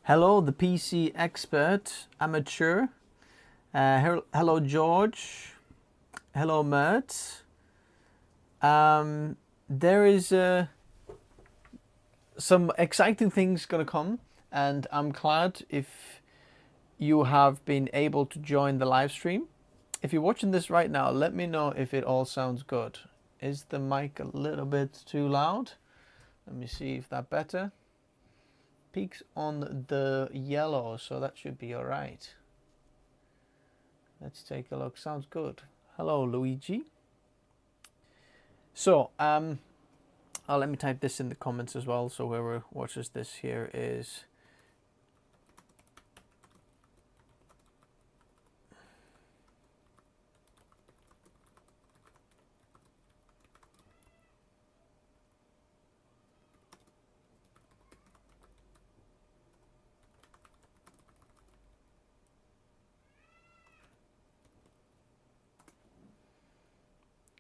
Hello, the PC expert, amateur. Hello, George. Hello, Mert. There is some exciting things gonna come, and I'm glad if you have been able to join the live stream. If you're watching this right now, let me know if it all sounds good. Is the mic a little bit too loud? Let me see if that's better. Peaks on the yellow, so that should be all right. Let's take a look. Sounds good. Hello, Luigi. So, let me type this in the comments as well. So whoever watches this here is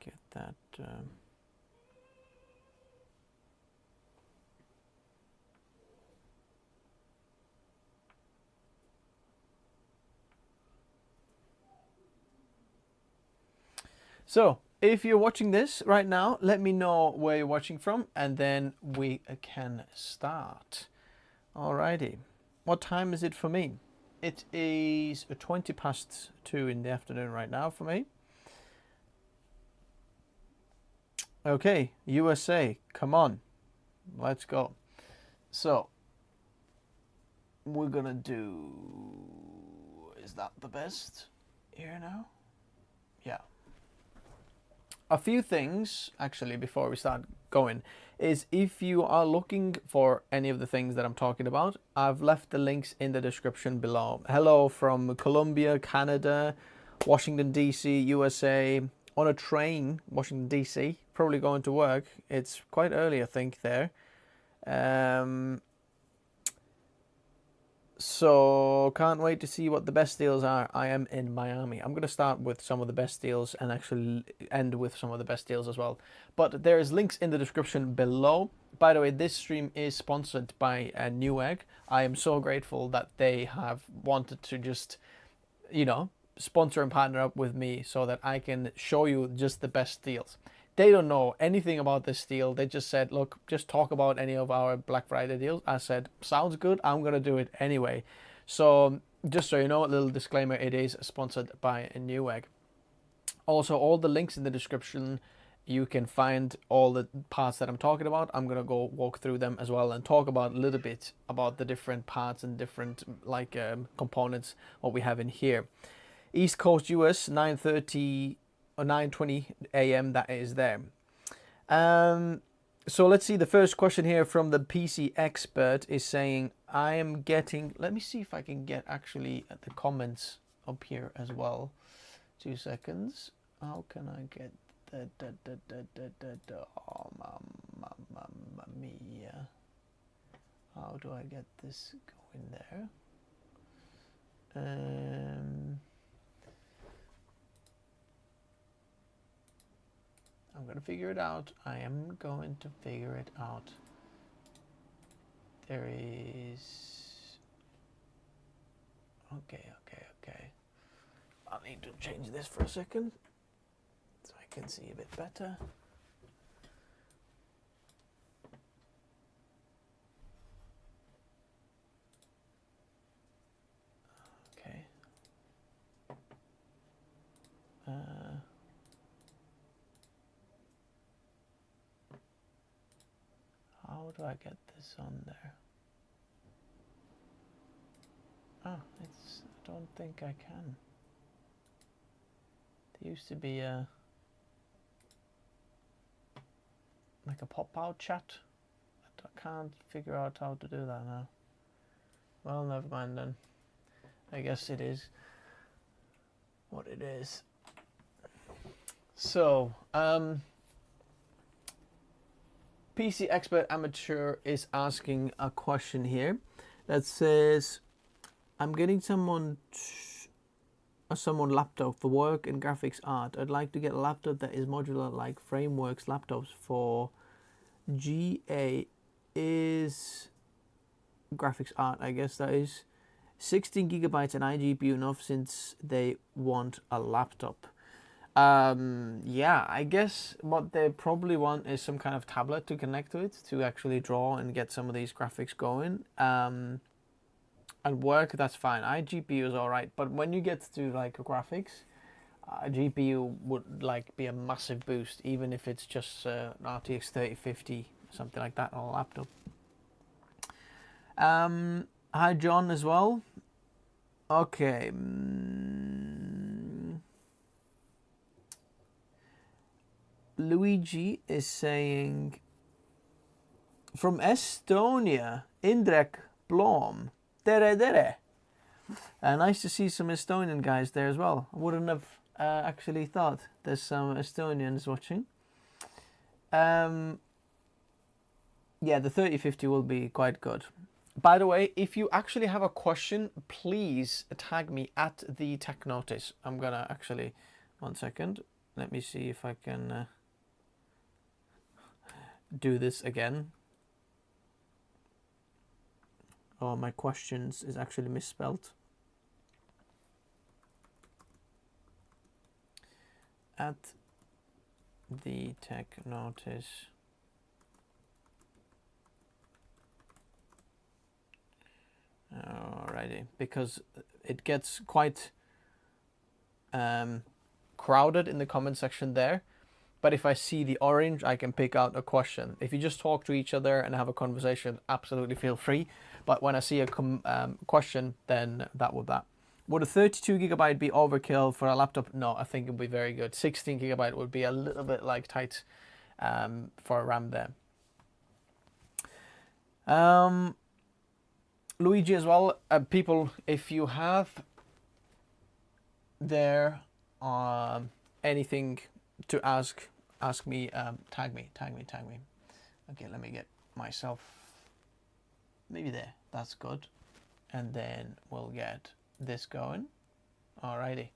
get that. So, if you're watching this right now, let me know where you're watching from, and then we can start. Alrighty. What time is it for me? It is 20 past 2 in the afternoon right now for me. Okay, USA, come on. Let's go. So, we're gonna do... Is that the best here now? Yeah. A few things, actually, before we start going, is if you are looking for any of the things that I'm talking about, I've left the links in the description below. Hello from Colombia, Canada, Washington, D.C., USA, on a train, Washington, D.C., probably going to work. It's quite early, I think, there. So can't wait to see what the best deals are. I am in Miami. I'm going to start with some of the best deals and actually end with some of the best deals as well. But there's links in the description below. By the way, this stream is sponsored by Newegg. I am so grateful that they have wanted to just, you know, sponsor and partner up with me so that I can show you just the best deals. They don't know anything about this deal. They just said, look, just talk about any of our Black Friday deals. I said, sounds good. I'm going to do it anyway. So just so you know, a little disclaimer, it is sponsored by Newegg. Also, all the links in the description, you can find all the parts that I'm talking about. I'm going to go walk through them as well and talk about a little bit about the different parts and different components, what we have in here. East Coast US, 9:30 or 9:20 a.m. that is there. So let's see. The first question here from the PC expert is saying, I am getting... Let me see if I can get actually the comments up here as well. 2 seconds. How can I get oh, mamma mia. How do I get this going there? I'm going to figure it out. I am going to figure it out. There is... Okay. I need to change this for a second so I can see a bit better. Okay. How do I get this on there? I don't think I can. There used to be like a pop-out chat. I can't figure out how to do that now. Well, never mind then. I guess it is what it is. So, PC Expert Amateur is asking a question here that says, I'm getting someone laptop for work and graphics art. I'd like to get a laptop that is modular like Frameworks laptops for GA. Is graphics art, I guess that is. 16 gigabytes and iGPU enough since they want a laptop. Yeah, I guess what they probably want is some kind of tablet to connect to it to actually draw and get some of these graphics going. And work, that's fine. iGPU is alright, but when you get to like graphics, GPU would like be a massive boost, even if it's just an RTX 3050, something like that on a laptop. Hi John as well. Okay. Luigi is saying from Estonia, Indrek Blom. Tere. Nice to see some Estonian guys there as well. I wouldn't have actually thought there's some Estonians watching. Yeah, the 3050 will be quite good. By the way, if you actually have a question, please tag me at the Tech Notice. I'm gonna actually, 1 second. Let me see if I can do this again. Oh, my questions is actually misspelled. At the Tech Notice. Alrighty, because it gets quite crowded in the comment section there. But if I see the orange, I can pick out a question. If you just talk to each other and have a conversation, absolutely feel free. But when I see a question, then that would that. Would a 32 gigabyte be overkill for a laptop? No, I think it would be very good. 16 gigabyte would be a little bit like tight for a RAM there. Luigi as well. People, if you have there anything to ask me, tag me. Okay, let me get myself maybe there. That's good. And then we'll get this going. Alrighty.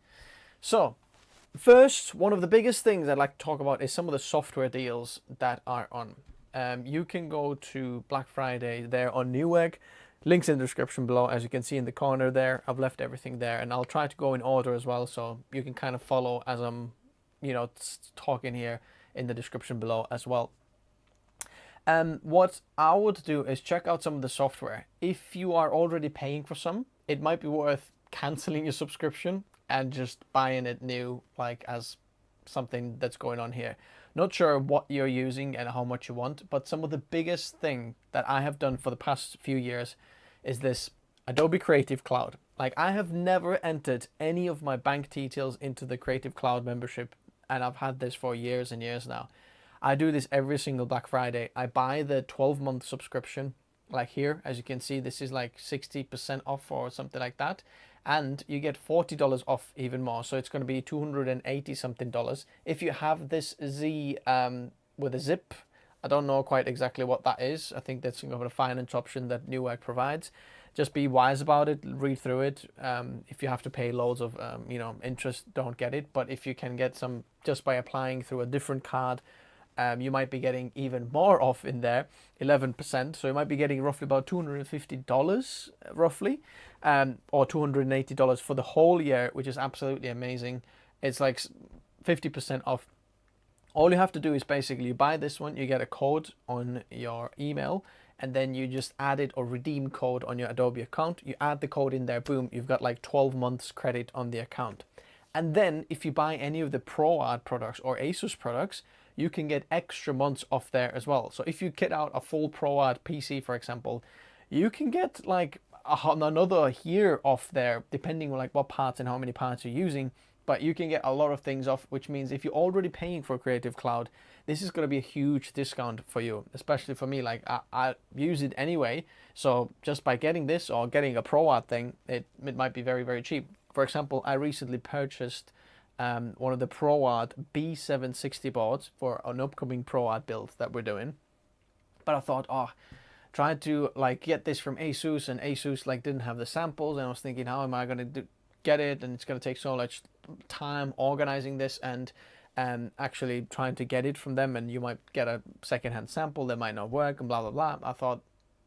So first, one of the biggest things I'd like to talk about is some of the software deals that are on. You can go to Black Friday there on Newegg. Links in the description below. As you can see in the corner there, I've left everything there, and I'll try to go in order as well, so you can kind of follow as I'm, you know, talking here in the description below as well. What I would do is check out some of the software. If you are already paying for some, it might be worth canceling your subscription and just buying it new, like as something that's going on here. Not sure what you're using and how much you want, but some of the biggest thing that I have done for the past few years is this Adobe Creative Cloud. Like, I have never entered any of my bank details into the Creative Cloud membership, and I've had this for years and years now. I do this every single Black Friday. I buy the 12-month subscription, like here, as you can see, this is like 60% off or something like that. And you get $40 off even more. So it's going to be $280 something. If you have this Z with a zip, I don't know quite exactly what that is. I think that's a finance option that Newegg provides. Just be wise about it, read through it. If you have to pay loads of interest, don't get it. But if you can get some just by applying through a different card, you might be getting even more off in there, 11%. So you might be getting roughly about $250 roughly, or $280 for the whole year, which is absolutely amazing. It's like 50% off. All you have to do is basically you buy this one, you get a code on your email, and then you just add it or redeem code on your Adobe account. You add the code in there, boom, you've got like 12 months credit on the account. And then if you buy any of the ProArt products or Asus products, you can get extra months off there as well. So if you kit out a full ProArt PC, for example, you can get like another year off there, depending on like what parts and how many parts you're using. But you can get a lot of things off, which means if you're already paying for Creative Cloud, this is going to be a huge discount for you, especially for me. Like I use it anyway. So just by getting this or getting a ProArt thing, it might be very, very cheap. For example, I recently purchased one of the ProArt B760 boards for an upcoming ProArt build that we're doing. But I thought, tried to like get this from Asus, and Asus like didn't have the samples, and I was thinking, how am I going to get it? And it's going to take so much time organizing this and actually trying to get it from them, and you might get a secondhand sample that might not work and blah blah blah. I thought,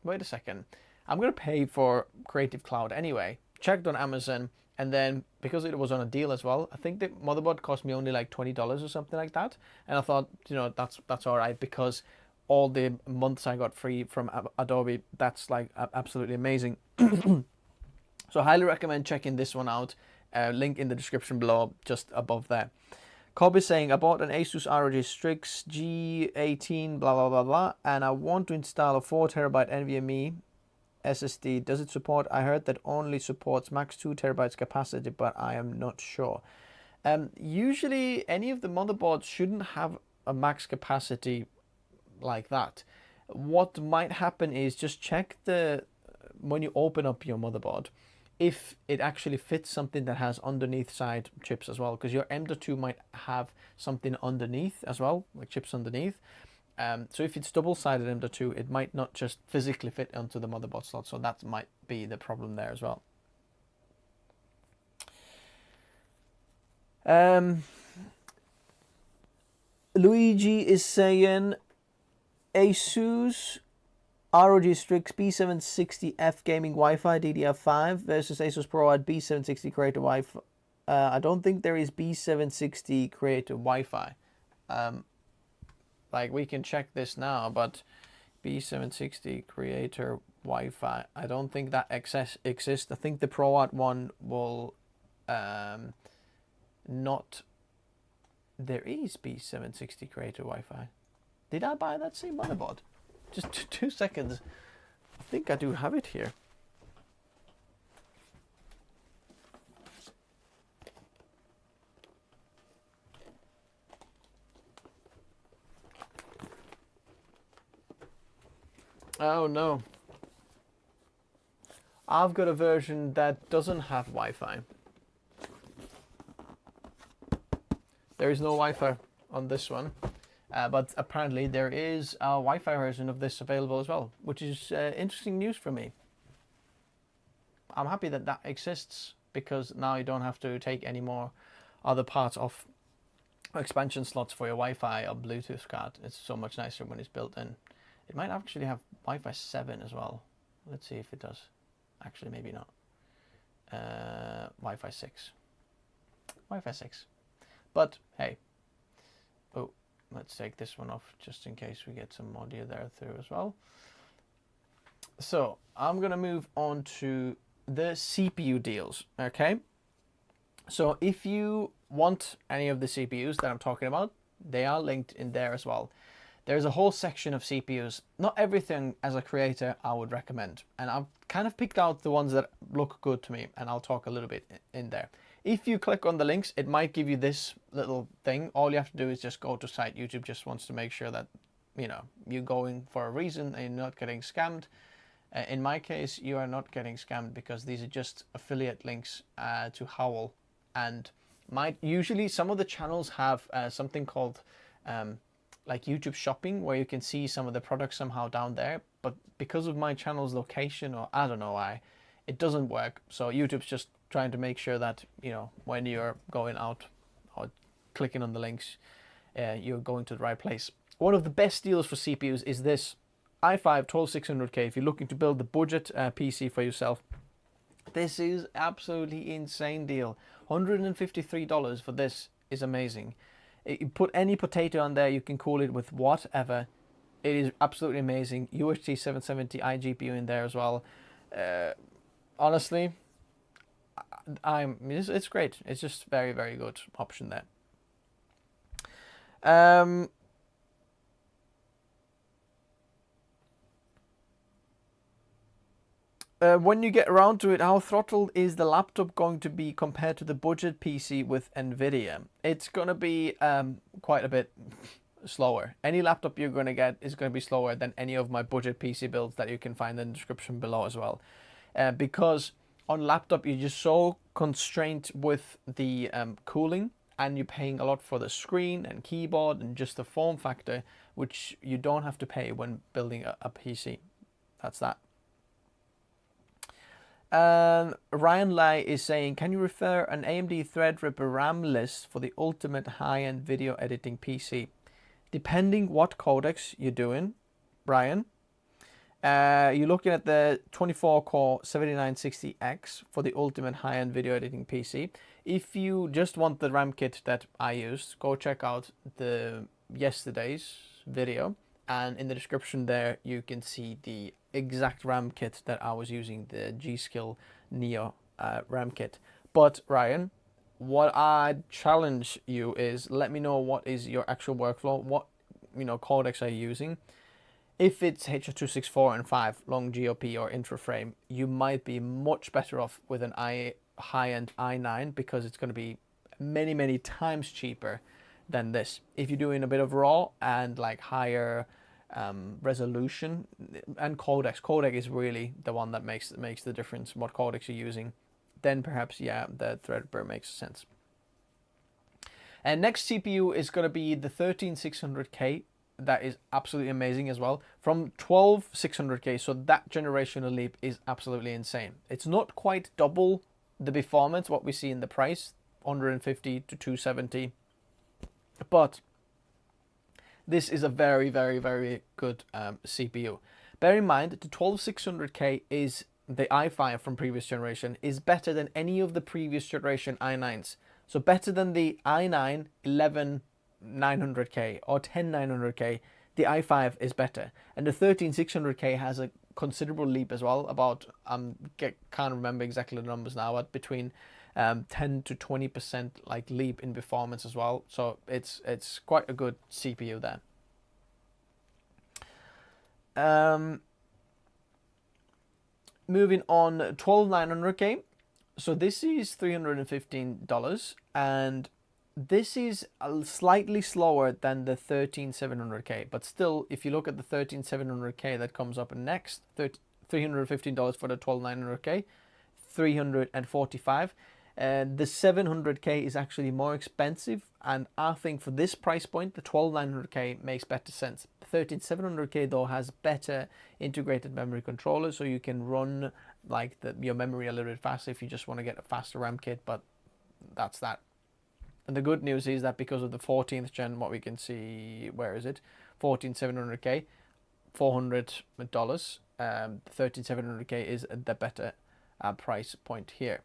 wait a second, I'm going to pay for Creative Cloud anyway. Checked on Amazon, and then because it was on a deal as well, I think the motherboard cost me only like $20 or something like that. And I thought, you know, that's all right, because all the months I got free from Adobe, that's like absolutely amazing. So I highly recommend checking this one out. Link in the description below, just above there. Cobb is saying, I bought an Asus ROG Strix G18 blah blah blah blah, and I want to install a 4TB NVMe SSD. Does it support? I heard that only supports max 2TB capacity, but I am not sure. Usually any of the motherboards shouldn't have a max capacity like that. What might happen is just check when you open up your motherboard, if it actually fits something that has underneath side chips as well, because your M.2 might have something underneath as well, like chips underneath. So if it's double-sided M.2, it might not just physically fit onto the motherboard slot, so that might be the problem there as well. Luigi is saying, Asus ROG Strix B760F gaming Wi-Fi DDR5 versus Asus ProAd B760 Creator Wi-Fi. I don't think there is B760 Creator Wi-Fi. Like, we can check this now, but B760 Creator Wi-Fi, I don't think that exists. I think the ProAd one will not. There is B760 Creator Wi-Fi. Did I buy that same motherboard? Just 2 seconds. I think I do have it here. Oh no. I've got a version that doesn't have Wi-Fi. There is no Wi-Fi on this one. But apparently there is a Wi-Fi version of this available as well, which is interesting news for me. I'm happy that that exists, because now you don't have to take any more other parts of expansion slots for your Wi-Fi or Bluetooth card. It's so much nicer when it's built in. It might actually have Wi-Fi 7 as well. Let's see if it does. Actually, maybe not. Wi-Fi 6. Wi-Fi 6. But hey. Oh. Let's take this one off just in case we get some audio there through as well. So I'm going to move on to the CPU deals. Okay. So if you want any of the CPUs that I'm talking about, they are linked in there as well. There's a whole section of CPUs. Not everything as a creator I would recommend. And I've kind of picked out the ones that look good to me, and I'll talk a little bit in there. If you click on the links, it might give you this little thing. All you have to do is just go to site. YouTube just wants to make sure that, you know, you're going for a reason and you're not getting scammed. In my case, you are not getting scammed, because these are just affiliate links to Howl. And usually some of the channels have something called like YouTube shopping, where you can see some of the products somehow down there. But because of my channel's location, or I don't know why, it doesn't work. So YouTube's just trying to make sure that, you know, when you're going out or clicking on the links, you're going to the right place. One of the best deals for CPUs is this i5 12600K. If you're looking to build the budget PC for yourself, this is absolutely insane deal. $153 for this is amazing. You put any potato on there, you can cool it with whatever. It is absolutely amazing. UHD 770 iGPU in there as well. Honestly, it's great. It's just very, very good option there. When you get around to it, how throttled is the laptop going to be compared to the budget PC with NVIDIA? It's going to be quite a bit slower. Any laptop you're going to get is going to be slower than any of my budget PC builds that you can find in the description below as well. Because on laptop, you're just so constrained with the cooling, and you're paying a lot for the screen and keyboard and just the form factor, which you don't have to pay when building a PC. That's that. Ryan Lai is saying, can you refer an AMD Threadripper RAM list for the ultimate high-end video editing PC? Depending what codecs you're doing, Brian, You're looking at the 24-core 7960X for the ultimate high-end video editing PC. If you just want the RAM kit that I used, go check out the yesterday's video, and in the description there you can see the exact RAM kit that I was using, the G-Skill Neo RAM kit. But Ryan, what I challenge you is, let me know what is your actual workflow, what codecs are you using. If it's H.264 and 5 long GOP or intra-frame, you might be much better off with an high-end i9, because it's going to be many times cheaper than this. If you're doing a bit of RAW and like higher resolution and codec is really the one that makes the difference, what codecs you're using, then perhaps, yeah, the Threadripper makes sense. And next CPU is going to be the 13600K. That is absolutely amazing as well, from 12600K. So that generational leap is absolutely insane. It's not quite double the performance what we see in the price, 150 to 270, but this is a very good CPU. Bear in mind, the 12600K is the i5 from previous generation, is better than any of the previous generation i9s. So better than the i9 11900K or 10900K, the i5 is better. And the 13600K has a considerable leap as well, about, can't remember exactly the numbers now, but between 10 to 20% like leap in performance as well. So it's quite a good CPU there. Moving on, 12900K. So this is $315, and this is slightly slower than the 13700K, but still, if you look at the 13700K that comes up next, $315 for the 12900K, $345. The 700K is actually more expensive, and I think for this price point, the 12900K makes better sense. The 13700K though has better integrated memory controllers, so you can run like your memory a little bit faster if you just want to get a faster RAM kit, but that's that. And the good news is that because of the 14th gen, what we can see, where is it? 14700K, $400. 13700K is the better price point here.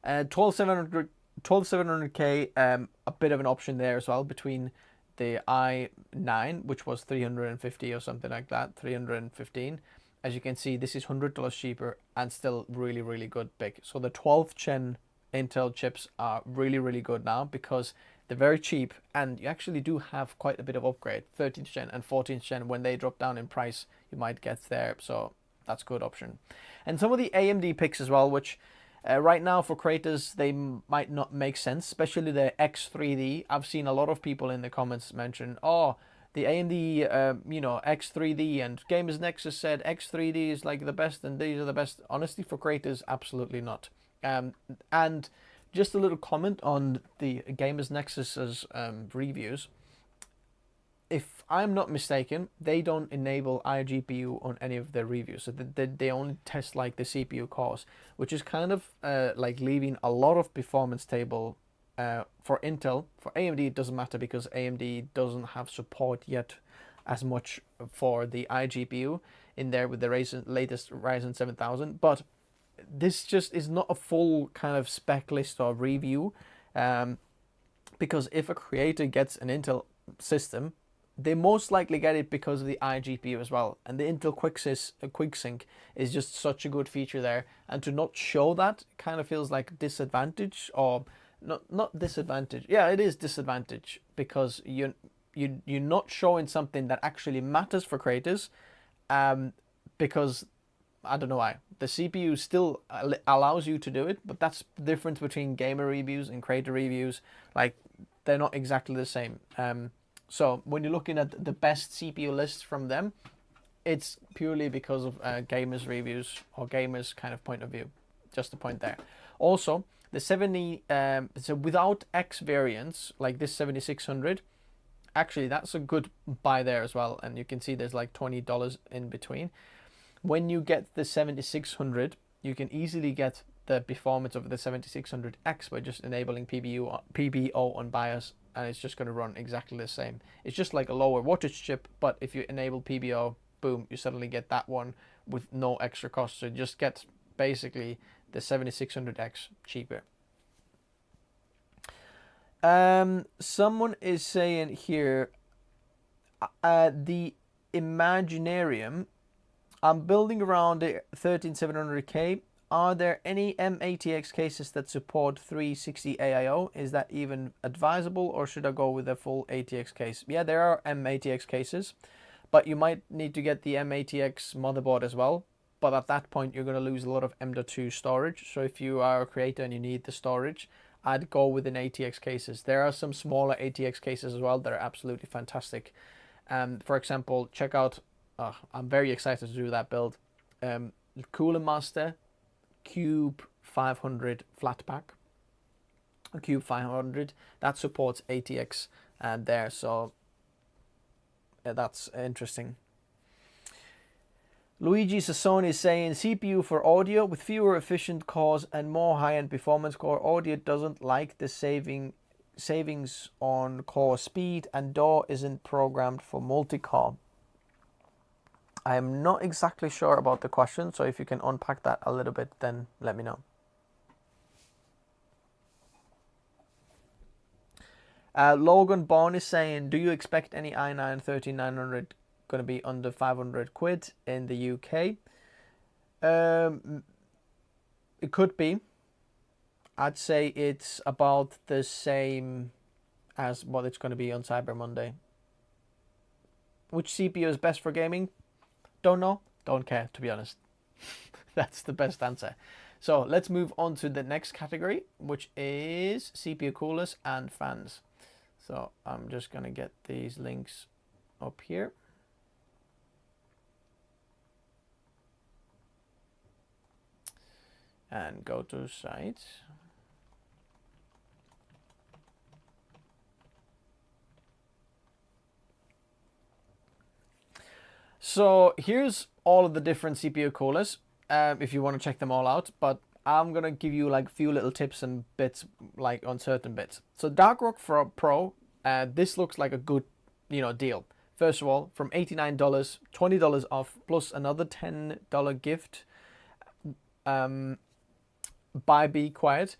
12700K, a bit of an option there as well, between the i9, which was 350 or something like that, 315. As you can see, this is $100 cheaper and still really good big. So the 12th gen Intel chips are really good now, because they're very cheap, and you actually do have quite a bit of upgrade. 13th gen and 14th gen, when they drop down in price, you might get there, so that's a good option. And some of the AMD picks as well, which right now for creators they might not make sense, especially the X3D. I've seen a lot of people in the comments mention, oh, the AMD X3D, and Gamers Nexus said X3D is like the best and these are the best. Honestly, for creators, absolutely not. And just a little comment on the Gamers Nexus's reviews. If I'm not mistaken, they don't enable iGPU on any of their reviews, so they only test like the CPU cores, which is kind of like leaving a lot of performance table for Intel. For AMD it doesn't matter, because AMD doesn't have support yet as much for the iGPU in there with the latest Ryzen 7000, but this just is not a full kind of spec list or review, because if a creator gets an Intel system, they most likely get it because of the iGPU as well, and the Intel QuickSync is just such a good feature there, and to not show that kind of feels like a disadvantage, or not disadvantage. Yeah, it is disadvantage, because you're not showing something that actually matters for creators, because I don't know why. The CPU still allows you to do it, but that's the difference between gamer reviews and creator reviews. Like, they're not exactly the same. So when you're looking at the best CPU lists from them, it's purely because of gamers reviews or gamers kind of point of view. Just a point there. Also, the 70, so without X variants, like this 7600, actually that's a good buy there as well. And you can see there's like $20 in between. When you get the 7600, you can easily get the performance of the 7600X by just enabling PBO on BIOS, and it's just going to run exactly the same. It's just like a lower wattage chip, but if you enable PBO, boom, you suddenly get that one with no extra cost. So you just get basically the 7600X cheaper. Someone is saying here, the Imaginarium, I'm building around the 13700K. Are there any M80X cases that support 360 AIO? Is that even advisable, or should I go with a full ATX case? Yeah, there are M80X cases, but you might need to get the M80X motherboard as well. But at that point, you're going to lose a lot of M.2 storage. So if you are a creator and you need the storage, I'd go with an ATX cases. There are some smaller ATX cases as well that are absolutely fantastic. For example, check out, I'm very excited to do that build. Cooler Master Cube 500 flat pack. A Cube 500 that supports ATX there, so that's interesting. Luigi Sassoni is saying CPU for audio with fewer efficient cores and more high-end performance core. Audio doesn't like the savings on core speed, and DAW isn't programmed for multi-core. I am not exactly sure about the question, so if you can unpack that a little bit, then let me know. Logan Bond is saying, do you expect any i9 13900 going to be under 500 quid in the UK? It could be. I'd say it's about the same as what it's going to be on Cyber Monday. Which CPU is best for gaming? Don't know, don't care, to be honest. That's the best answer. So let's move on to the next category, which is CPU coolers and fans. So I'm just going to get these links up here. And go to site. So here's all of the different CPU coolers, if you want to check them all out, but I'm going to give you like a few little tips and bits like on certain bits. So Dark Rock Pro, this looks like a good, deal. First of all, from $89, $20 off plus another $10 gift. Be quiet.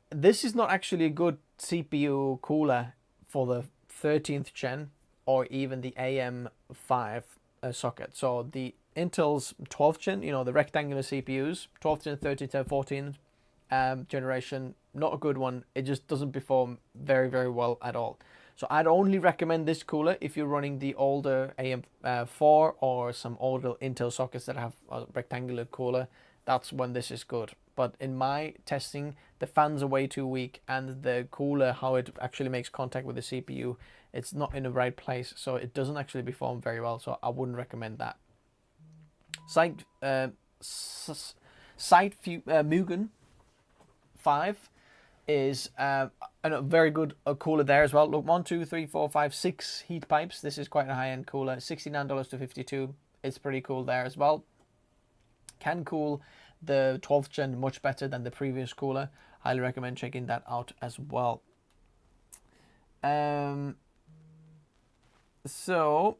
This is not actually a good CPU cooler for the 13th gen or even the AM5 socket. So the Intel's 12th gen, the rectangular CPUs, 12th gen, 13th gen, 14th generation, not a good one. It just doesn't perform very, very well at all. So I'd only recommend this cooler if you're running the older AM4 or some older Intel sockets that have a rectangular cooler. That's when this is good. But in my testing, the fans are way too weak, and the cooler, how it actually makes contact with the CPU, it's not in the right place, so it doesn't actually perform very well, so I wouldn't recommend that. Mugen 5 is a very good cooler there as well. Look, 1, 2, 3, 4, 5, 6 heat pipes. This is quite a high-end cooler, $69 to $52. It's pretty cool there as well. Can cool the 12th gen much better than the previous cooler. Highly recommend checking that out as well. So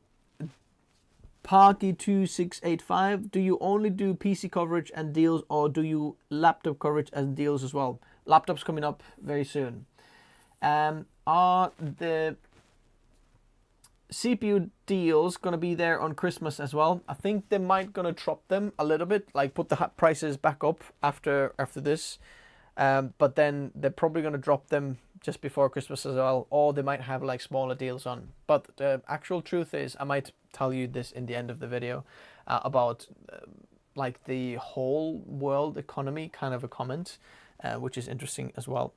Parky2685, do you only do PC coverage and deals, or do you laptop coverage and deals as well? Laptops coming up very soon. Are the CPU deals going to be there on Christmas as well? I think they might going to drop them a little bit, like put the prices back up after this. But then they're probably going to drop them just before Christmas as well, or they might have like smaller deals on. But the actual truth is, I might tell you this in the end of the video about like the whole world economy kind of a comment, which is interesting as well.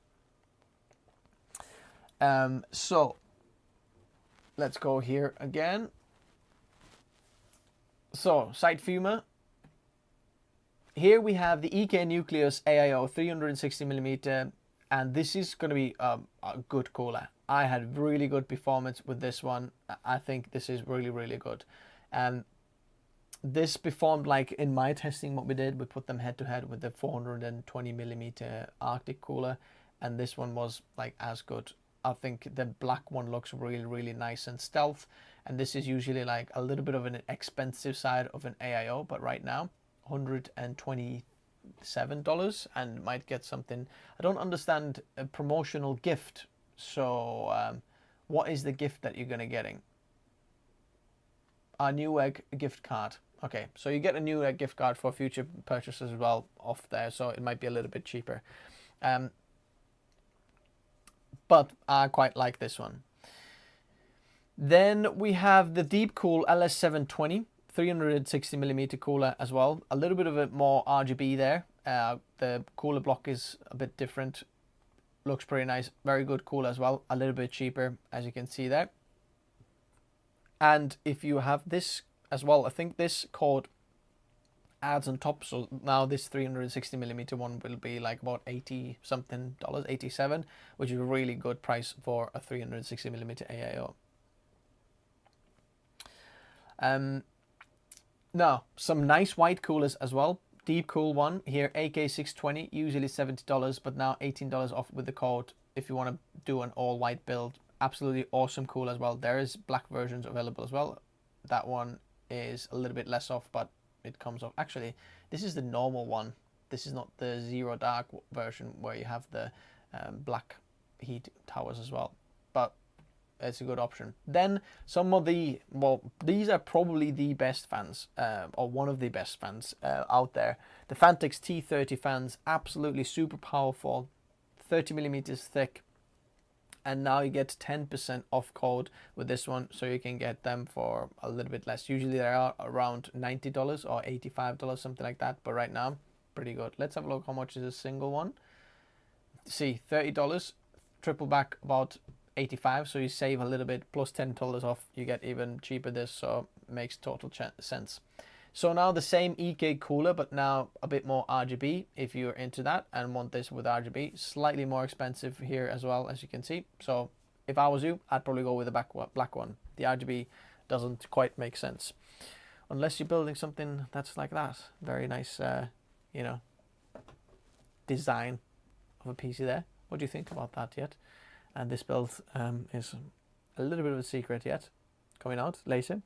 So let's go here again. So Site Fuma. Here we have the EK Nucleus AIO 360mm, and this is going to be a good cooler. I had really good performance with this one. I think this is really, really good. This performed like in my testing what we did. We put them head to head with the 420mm Arctic cooler, and this one was like as good. I think the black one looks really, really nice and stealth, and this is usually like a little bit of an expensive side of an AIO, but right now $127 and might get something. I don't understand a promotional gift, so what is the gift that you're gonna getting? A Newegg gift card. Okay, so you get a Newegg gift card for future purchases as well off there, so it might be a little bit cheaper. But I quite like this one. Then we have the Deepcool LS720, 360mm cooler as well. A little bit of a more RGB there. The cooler block is a bit different. Looks pretty nice. Very good cooler as well. A little bit cheaper, as you can see there. And if you have this as well, I think this cord adds on top, so now this 360mm one will be like about 80 something dollars, 87, which is a really good price for a 360mm AIO. Now some nice white coolers as well. Deepcool one here, AK620, usually $70, but now $18 off with the code if you want to do an all white build. Absolutely awesome cool as well. There is black versions available as well. That one is a little bit less off, but it comes off. Actually, this is the normal one. This is not the zero dark version where you have the black heat towers as well, but it's a good option. Then some of the, well, these are probably the best fans, or one of the best fans out there. The Fantix T30 fans, absolutely super powerful, 30mm thick. And now you get 10% off code with this one, so you can get them for a little bit less. Usually they are around $90 or $85, something like that. But right now, pretty good. Let's have a look how much is a single one. See, $30, triple back about 85, so you save a little bit, plus $10 off. You get even cheaper this, so it makes total sense. So now the same EK cooler, but now a bit more RGB if you're into that and want this with RGB. Slightly more expensive here as well, as you can see. So if I was you, I'd probably go with the black one. The RGB doesn't quite make sense. Unless you're building something that's like that. Very nice, you know, design of a PC there. What do you think about that yet? And this build is a little bit of a secret yet, coming out later.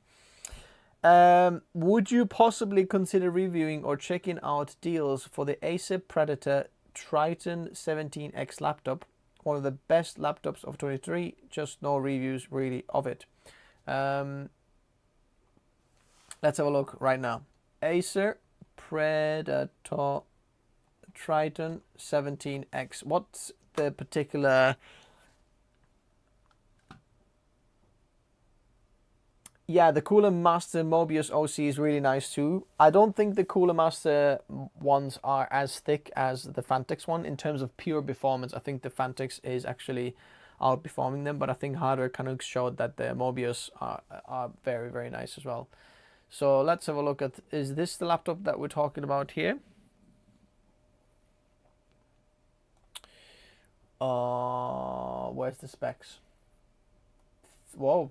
Would you possibly consider reviewing or checking out deals for the Acer Predator Triton 17X laptop? One of the best laptops of 23, just no reviews really of it. Let's have a look right now. Acer Predator Triton 17X. What's the particular... Yeah, the Cooler Master Mobius OC is really nice too. I don't think the Cooler Master ones are as thick as the Fantix one in terms of pure performance. I think the Fantix is actually outperforming them, but I think hardware kind of showed that the Mobius are very, very nice as well. So let's have a look at, is this the laptop that we're talking about here? Where's the specs? Whoa.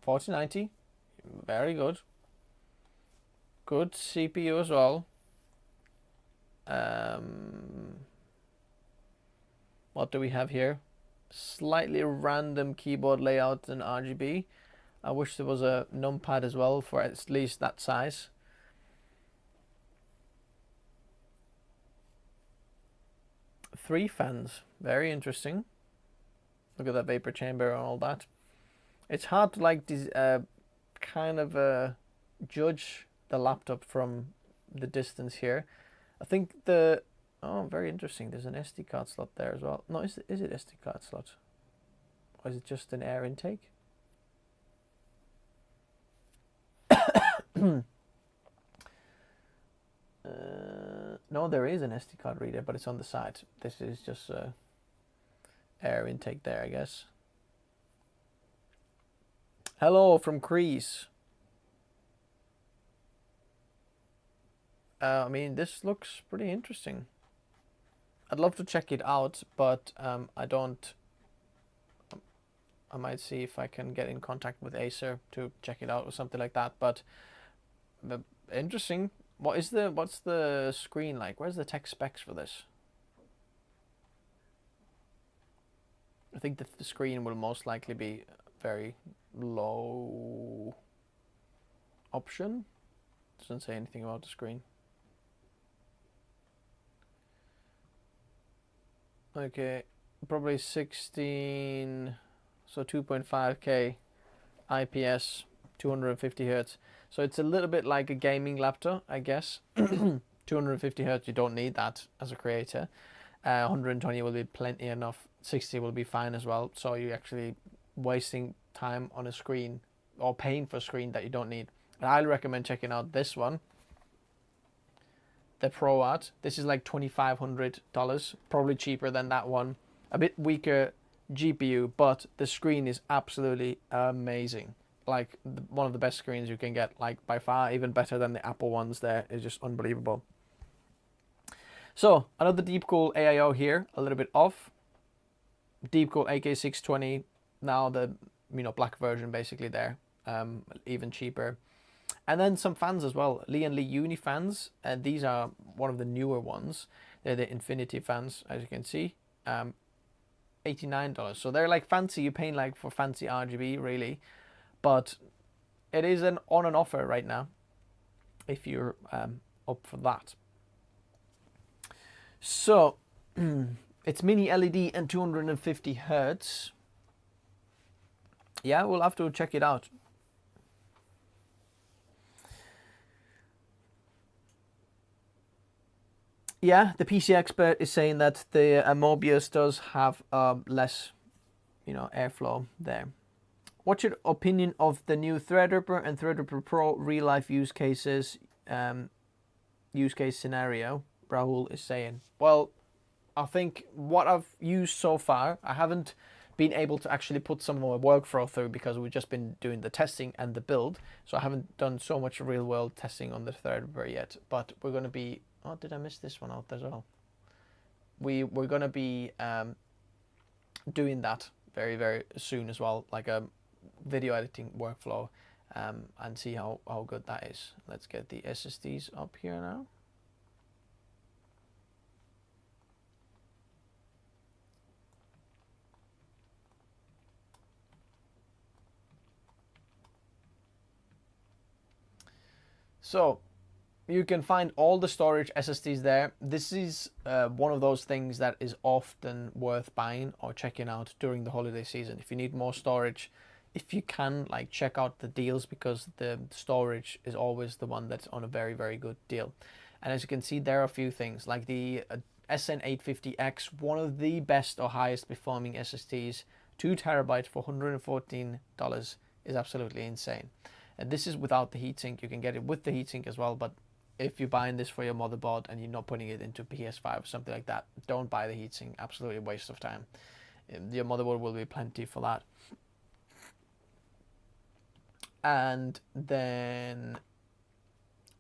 4090, very good. Good CPU as well. What do we have here? Slightly random keyboard layout and RGB. I wish there was a numpad as well for at least that size. Three fans, very interesting. Look at that vapor chamber and all that. It's hard to like kind of judge the laptop from the distance here. I think the, oh, very interesting. There's an SD card slot there as well. No, is it SD card slot? Or is it just an air intake? No, there is an SD card reader, but it's on the side. This is just air intake there, I guess. Hello from Crease. I mean, this looks pretty interesting. I'd love to check it out, but I don't. I might see if I can get in contact with Acer to check it out or something like that. But interesting. What's the screen like? Where's the tech specs for this? I think that the screen will most likely be very low option. Doesn't say anything about the screen. Okay, probably 16, so 2.5K IPS, 250 hertz. So it's a little bit like a gaming laptop, I guess. 250 hertz, you don't need that as a creator. 120 will be plenty enough. 60 will be fine as well. So you're actually wasting time on a screen or paying for a screen that you don't need. And I highly recommend checking out this one, the Pro Art. This is like $2,500, probably cheaper than that one. A bit weaker GPU, but the screen is absolutely amazing. Like one of the best screens you can get, like by far, even better than the Apple ones there. It's just unbelievable. So another Deepcool AIO here, a little bit off. Deepcool AK620, now the black version basically there, even cheaper. And then some fans as well, Lee & Lee Uni fans, and these are one of the newer ones. They're the Infinity fans, as you can see, $89. So they're like fancy, you're paying like for fancy RGB really, but it is on an offer right now if you're up for that. So it's mini LED and 250 hertz. Yeah, we'll have to check it out. Yeah, the PC expert is saying that the Mobius does have less, airflow there. What's your opinion of the new Threadripper and Threadripper Pro real life use cases, use case scenario? Rahul is saying. Well, I think what I've used so far, I haven't been able to actually put some more workflow through because we've just been doing the testing and the build. So I haven't done so much real world testing on the Threadripper yet, but we're going to be, oh, did I miss this one out as well? We're going to be doing that very, very soon as well, like a video editing workflow, and see how good that is. Let's get the SSDs up here now. So you can find all the storage SSDs there. This is one of those things that is often worth buying or checking out during the holiday season. If you need more storage, if you can, like, check out the deals, because the storage is always the one that's on a very, very good deal. And as you can see, there are a few things like the SN850X, one of the best or highest performing SSDs, 2 terabytes for $114 is absolutely insane. And this is without the heatsink. You can get it with the heatsink as well, but if you're buying this for your motherboard and you're not putting it into PS5 or something like that, don't buy the heatsink. Absolutely a waste of time. Your motherboard will be plenty for that. And then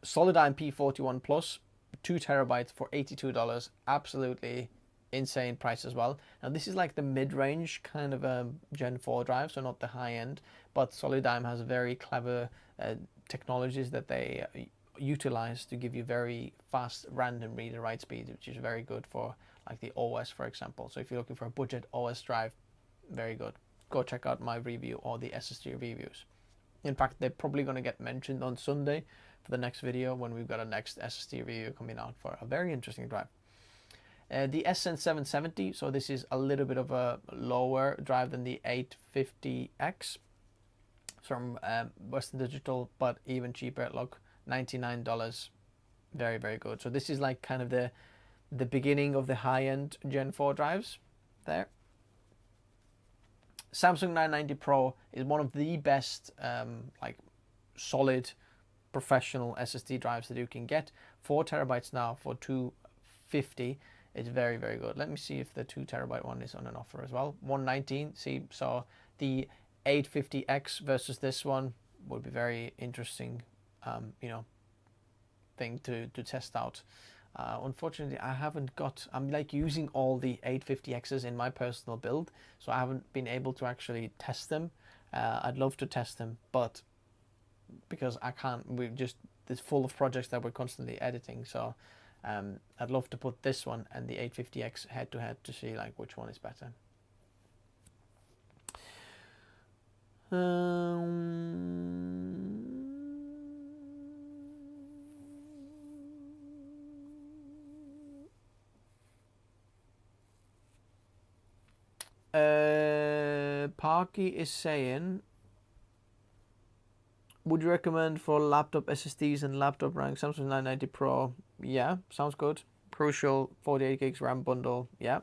Solidigm P41 Plus, 2 terabytes for $82. Absolutely insane price as well. Now this is like the mid-range kind of a Gen 4 drive, so not the high end, but Solidigm has very clever technologies that they utilize to give you very fast random read and write speed, which is very good for like the OS, for example. So if you're looking for a budget OS drive, very good. Go check out my review or the SSD reviews. In fact, they're probably going to get mentioned on Sunday for the next video when we've got a next SSD review coming out for a very interesting drive. The SN770, so this is a little bit of a lower drive than the 850X from Western Digital, but even cheaper. Look, $99, very, very good. So this is like kind of the beginning of the high-end Gen 4 drives there. Samsung 990 Pro is one of the best like solid professional SSD drives that you can get. 4 terabytes now for $250. It's very, very good. Let me see if the 2 terabyte one is on an offer as well. $119. See, so the 850X versus this one would be very interesting, thing to test out. Unfortunately, I haven't got, I'm like using all the 850Xs in my personal build, so I haven't been able to actually test them. I'd love to test them, but because I can't, it's full of projects that we're constantly editing, so I'd love to put this one and the 850X head to head to see like which one is better. Parky is saying, would you recommend for laptop SSDs and laptop RAM Samsung 990 Pro? Yeah, sounds good. Crucial 48 gigs RAM bundle. Yeah.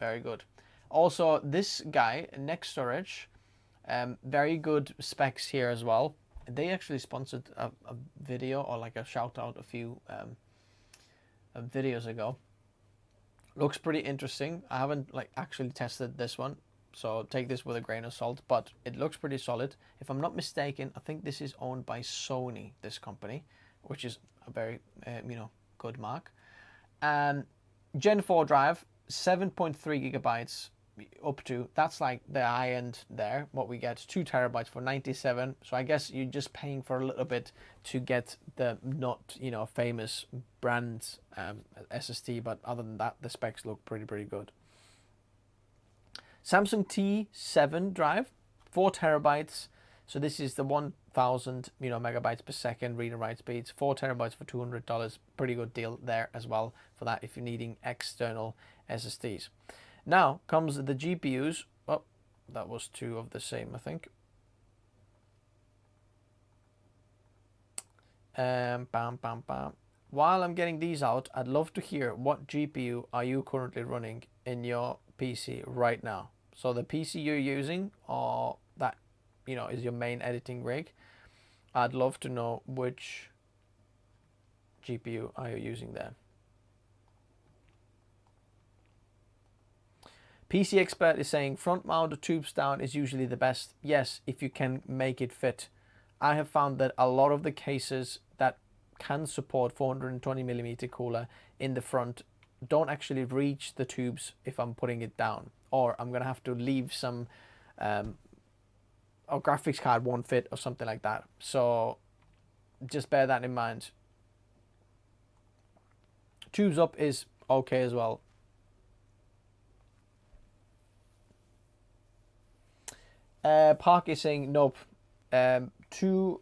Very good. Also, this guy, Next Storage, very good specs here as well. They actually sponsored a video, or like a shout out a few videos ago. Looks pretty interesting. I haven't like actually tested this one, so take this with a grain of salt, but it looks pretty solid. If I'm not mistaken, I think this is owned by Sony, this company, which is a very good mark. Gen 4 drive, 7.3 gigabytes up to, that's like the high end there, what we get, 2 terabytes for 97. So I guess you're just paying for a little bit to get the not famous brand SSD, but other than that the specs look pretty good. Samsung T7 drive, 4 terabytes. So this is the 1000 megabytes per second read and write speeds, 4 terabytes for $200. Pretty good deal there as well for that if you're needing external SSDs. Now comes the GPUs. Oh, that was 2 of the same, I think. Bam, bam, bam. While I'm getting these out, I'd love to hear what GPU are you currently running in your PC right now. So the PC you're using, or that is your main editing rig. I'd love to know which GPU are you using there. PC Expert is saying front mount tubes down is usually the best. Yes, if you can make it fit. I have found that a lot of the cases that can support 420mm cooler in the front don't actually reach the tubes if I'm putting it down, or I'm gonna have to leave some or graphics card won't fit or something like that. So just bear that in mind. Tubes up is okay as well. Park is saying nope. 2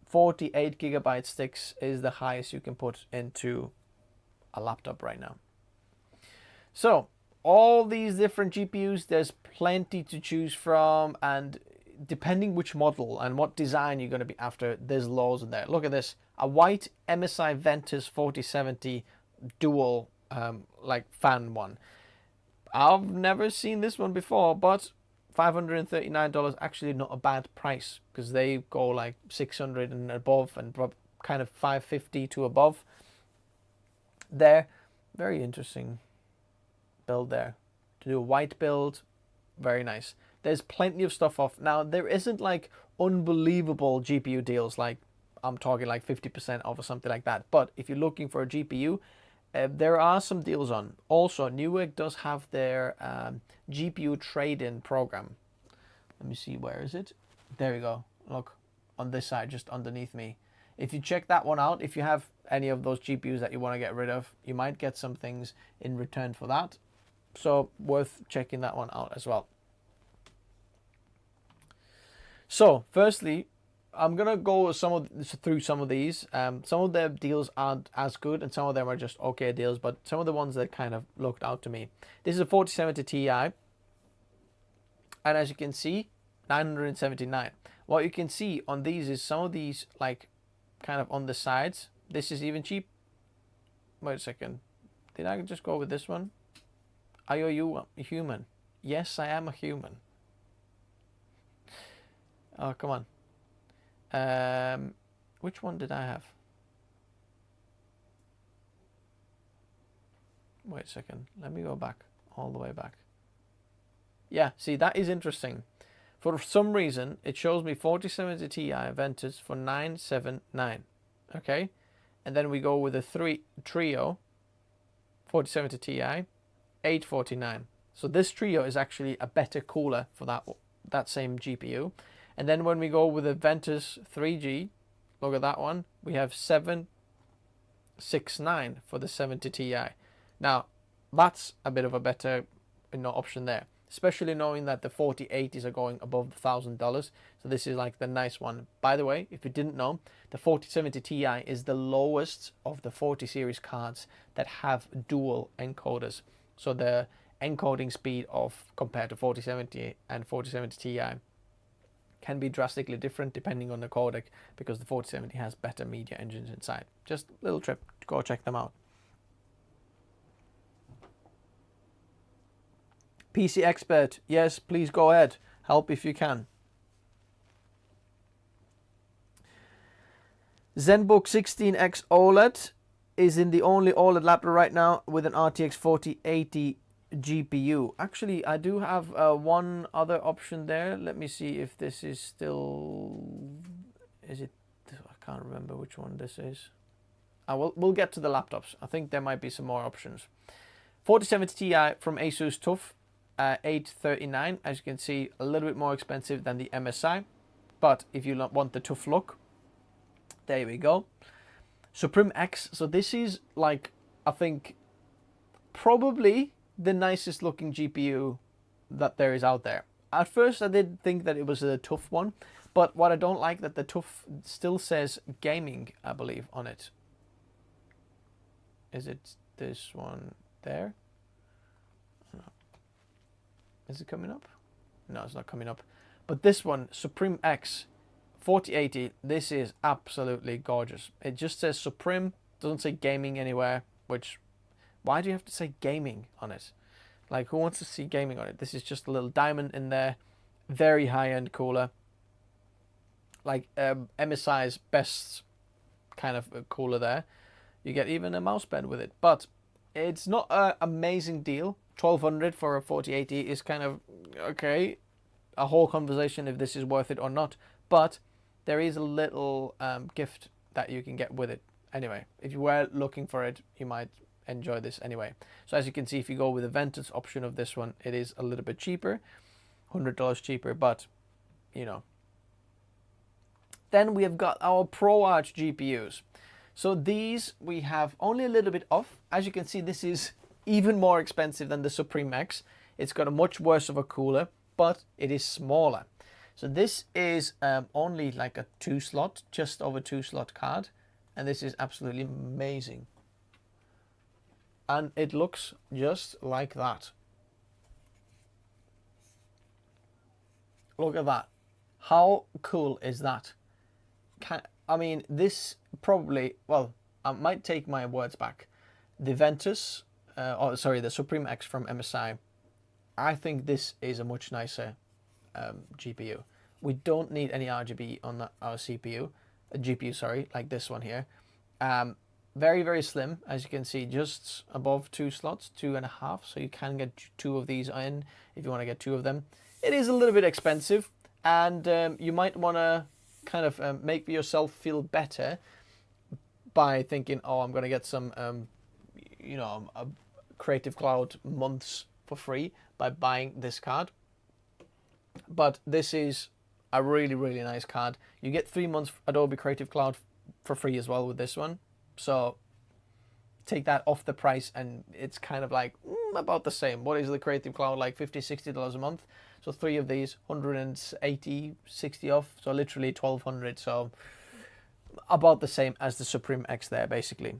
48 gigabyte sticks is the highest you can put into a laptop right now. So all these different GPUs, there's plenty to choose from, and depending which model and what design you're going to be after, there's loads in there. Look at this, a white MSI Ventus 4070 dual like fan one. I've never seen this one before, but $539, actually not a bad price, because they go like 600 and above, and kind of 550 to above there. Very interesting build there. To do a white build, very nice. There's plenty of stuff off. Now, there isn't like unbelievable GPU deals, like I'm talking like 50% off or something like that. But if you're looking for a GPU, there are some deals on. Also, Newegg does have their GPU trade-in program. Let me see, where is it? There we go. Look, on this side, just underneath me. If you check that one out, if you have any of those GPUs that you want to get rid of, you might get some things in return for that. So worth checking that one out as well. So firstly, I'm gonna go through some of these. Some of the deals aren't as good, and some of them are just okay deals, but some of the ones that kind of looked out to me. This is a 4070 Ti, and as you can see, 979. What you can see on these is some of these like kind of on the sides. This is even cheap. Wait a second, did I just go with this one? Are you a human? Yes, I am a human. Oh, come on. Which one did I have? Wait a second, let me go back, all the way back. Yeah, see, that is interesting. For some reason, it shows me 4070 Ti Ventus for 979. Okay, and then we go with a trio 4070 Ti 849. So this trio is actually a better cooler for that same GPU. And then when we go with the Ventus 3G, look at that one, we have 769 for the 70 Ti. Now, that's a bit of a better option there. especially knowing that the 4080s are going above the $1,000. So this is like the nice one. By the way, if you didn't know, the 4070 Ti is the lowest of the 40 series cards that have dual encoders. So the encoding speed of compared to 4070 and 4070 Ti can be drastically different depending on the codec, because the 4070 has better media engines inside. Just a little trip to go check them out. PC Expert, yes, please go ahead. Help if you can. ZenBook 16X OLED is in the only OLED laptop right now with an RTX 4080 GPU. Actually, I do have one other option there. Let me see if this is still... Is it... I can't remember which one this is. We'll get to the laptops. I think there might be some more options. 4070 Ti from Asus TUF. 839, as you can see, a little bit more expensive than the MSI, but if you want the tough look, there we go. Supreme X, so this is like, I think, probably the nicest looking GPU that there is out there. At first I did think that it was a tough one, but what I don't like that the tough still says gaming, I believe, on it. Is it this one there? Is it coming up? No, it's not coming up. But this one, Supreme X 4080, this is absolutely gorgeous. It just says Supreme, doesn't say gaming anywhere, which, why do you have to say gaming on it? Like, who wants to see gaming on it? This is just a little diamond in there. Very high-end cooler. Like MSI's best kind of cooler there. You get even a mouse pad with it. But it's not an amazing deal. 1200 for a 4080 is kind of okay, a whole conversation if this is worth it or not, but there is a little gift that you can get with it anyway. If you were looking for it, you might enjoy this anyway. So as you can see, if you go with the Ventus option of this one, it is a little bit cheaper, $100 cheaper, but you know. Then we have got our ProArch GPUs. So these we have only a little bit off. As you can see, this is even more expensive than the Supreme X. It's got a much worse of a cooler, but it is smaller. So this is only like a 2-slot, just over 2-slot card, and this is absolutely amazing. And it looks just like that. Look at that. How cool is that? I mean, this probably, well, I might take my words back. The Ventus, the Supreme X from MSI, I think this is a much nicer GPU. We don't need any RGB on our GPU, like this one here. Very, very slim, as you can see, just above 2 slots, 2.5, so you can get 2 of these in if you want to get 2 of them. It is a little bit expensive, and you might want to kind of make yourself feel better by thinking, oh, I'm going to get some, you know, a Creative Cloud months for free by buying this card. But this is a really, really nice card. You get 3 months Adobe Creative Cloud for free as well with this one. So take that off the price and it's kind of like about the same. What is the Creative Cloud, like $50, $60 a month? So 3 of these, 180, 60 off. So literally 1,200. So about the same as the Supreme X there, basically.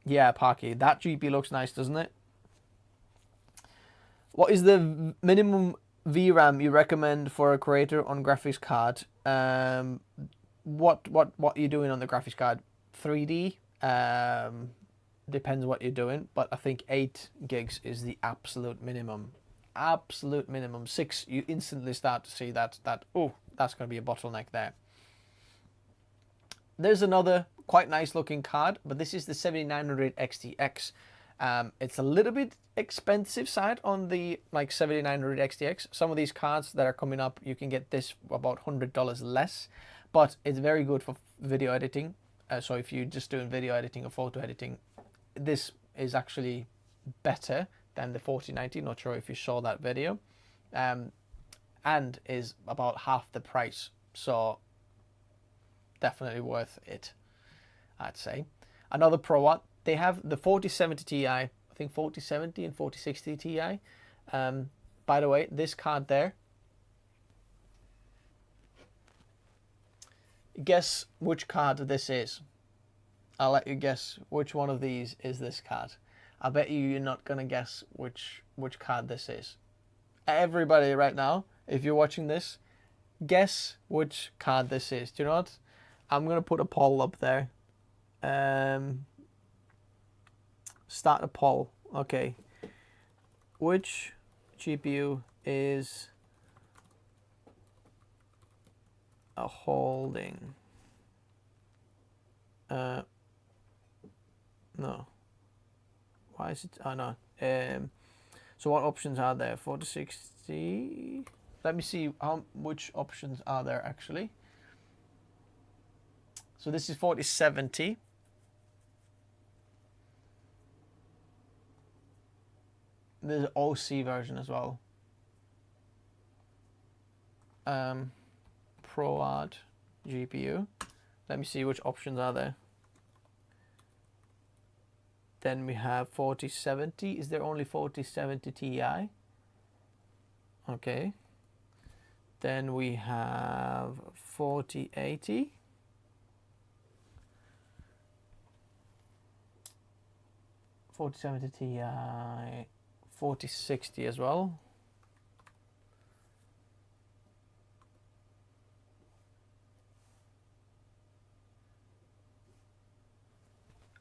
Yeah, Parky, that GP looks nice, doesn't it? What is the minimum VRAM you recommend for a creator on graphics card? What are you doing on the graphics card? 3D? Depends what you're doing, but I think 8 gigs is the absolute minimum. Absolute minimum. 6, you instantly start to see that oh, that's going to be a bottleneck there. There's another quite nice looking card, but this is the 7900 XTX. It's a little bit expensive side on the like 7900 XTX. Some of these cards that are coming up, you can get this about $100 less, but it's very good for video editing. So if you're just doing video editing or photo editing, this is actually better than the 4090. Not sure if you saw that video, and is about half the price. So definitely worth it, I'd say. Another ProArt, they have the 4070 Ti, I think 4070 and 4060 Ti. by the way, this card there, guess which card this is. I'll let you guess which one of these is this card. I bet you're not going to guess which card this is. Everybody right now, if you're watching this, guess which card this is. Do you know what? I'm going to put a poll up there. Start a poll. Okay. Which GPU is a holding? No. Why is it? Oh, no. So what options are there? 4060. Let me see which options are there actually. So this is 4070. There's an OC version as well. ProAd GPU. Let me see which options are there. Then we have 4070. Is there only 4070 Ti? Okay. Then we have 4080. 4070 Ti. 4060 as well.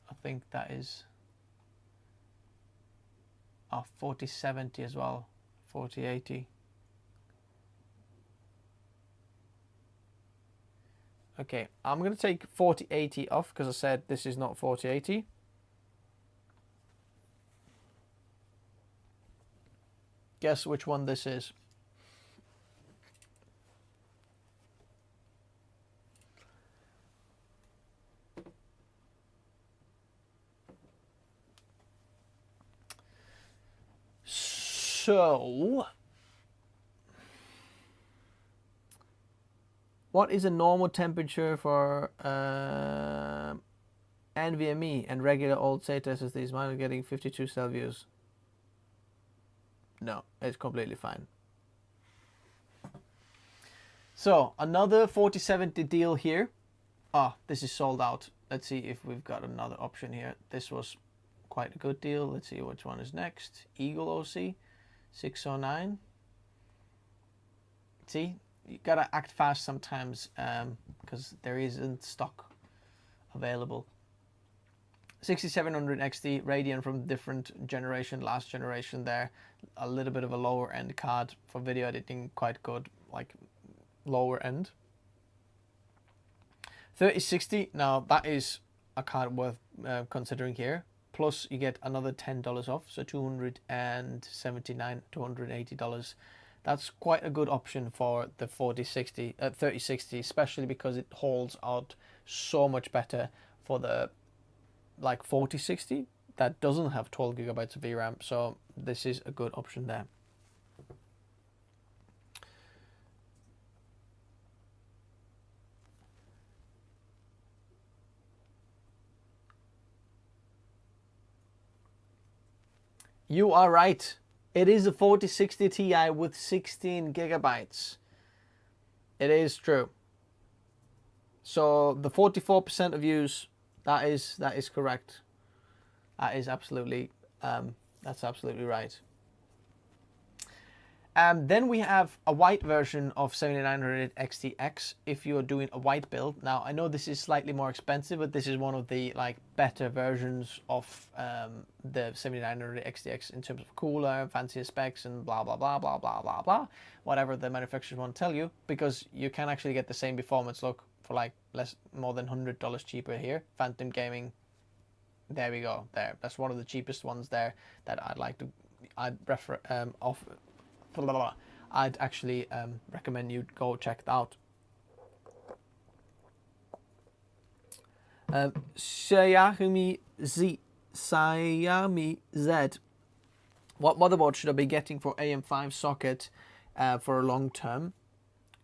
I think that is 4070 as well. 4080. Okay, I'm going to take 4080 off because I said this is not 4080. Guess which one this is. So, what is a normal temperature for NVMe and regular old SATA SSDs? Mine are getting 52 Celsius. No, it's completely fine. So, another 4070 deal here. Ah, this is sold out. Let's see if we've got another option here. This was quite a good deal. Let's see which one is next. Eagle OC. 609. See, you gotta act fast sometimes because there isn't stock available. 6700 XT Radeon from different generation, last generation there. A little bit of a lower end card for video editing, quite good, like lower end. 3060, now that is a card worth considering here. Plus you get another $10 off, so $279, $280. That's quite a good option for the 3060, especially because it holds out so much better for the like 4060 that doesn't have 12 gigabytes of VRAM. So this is a good option there. You are right. It is a 4060 Ti with 16 gigabytes. It is true. So the 44% of use, that is correct. That is absolutely that's absolutely right. Then we have a white version of 7900 XTX if you're doing a white build. Now I know this is slightly more expensive, but this is one of the like better versions of the 7900 XTX in terms of cooler, fancier specs, and blah blah blah blah blah blah blah, whatever the manufacturers want to tell you, because you can actually get the same performance look for like more than $100 cheaper here. Phantom Gaming, there we go. There, that's one of the cheapest ones there that I'd actually recommend you go check it out. Xiaomi Z. What motherboard should I be getting for AM5 socket for a long term?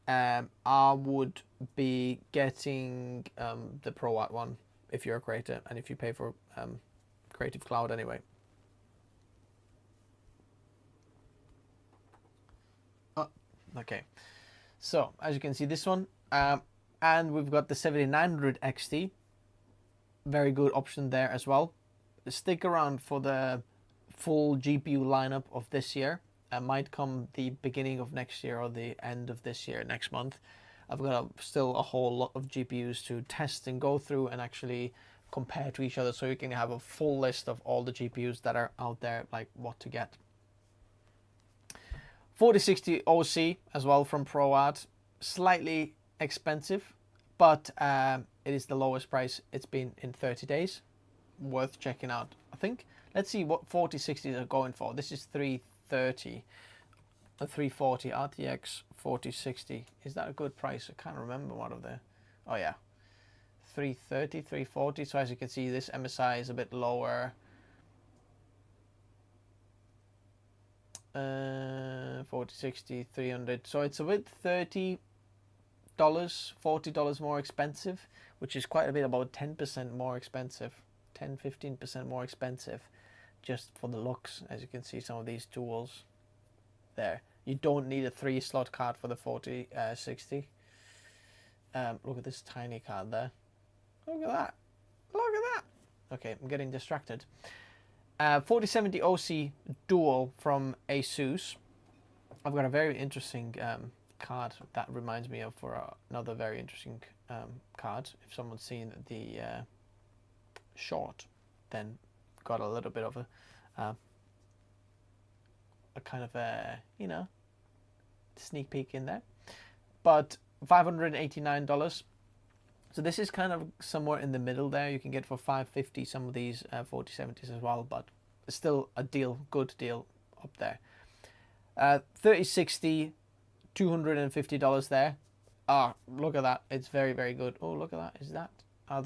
I would be getting the ProWatt one if you're a creator and if you pay for Creative Cloud anyway. Okay, so as you can see, this one, and we've got the 7900 XT. Very good option there as well. Stick around for the full GPU lineup of this year. It might come the beginning of next year or the end of this year, next month. I've got still a whole lot of GPUs to test and go through and actually compare to each other, so you can have a full list of all the GPUs that are out there, like what to get. 4060 OC as well from ProArt, slightly expensive, but it is the lowest price it's been in 30 days. Worth checking out, I think. Let's see what 4060s are going for. This is 330, a 340 RTX 4060. Is that a good price? I can't remember what of the. Oh yeah, 330, 340. So as you can see, this MSI is a bit lower. 4060, 300. So it's a bit $30, $40 more expensive, which is quite a bit, about 10% more expensive. 10-15% more expensive just for the looks. As you can see, some of these tools there, you don't need a 3-slot card for the 4060. Look at this tiny card there. Look at that, look at that. Okay, I'm getting distracted. 4070 OC Dual from Asus. I've got a very interesting card that reminds me of for another very interesting card. If someone's seen the short, then got a little bit of a kind of a, you know, sneak peek in there. But $589. So this is kind of somewhere in the middle there. You can get for $550 some of these 4070s as well, but still a deal, good deal up there. 3060, $250 there. Ah, look at that. It's very, very good. Oh, look at that. Is that?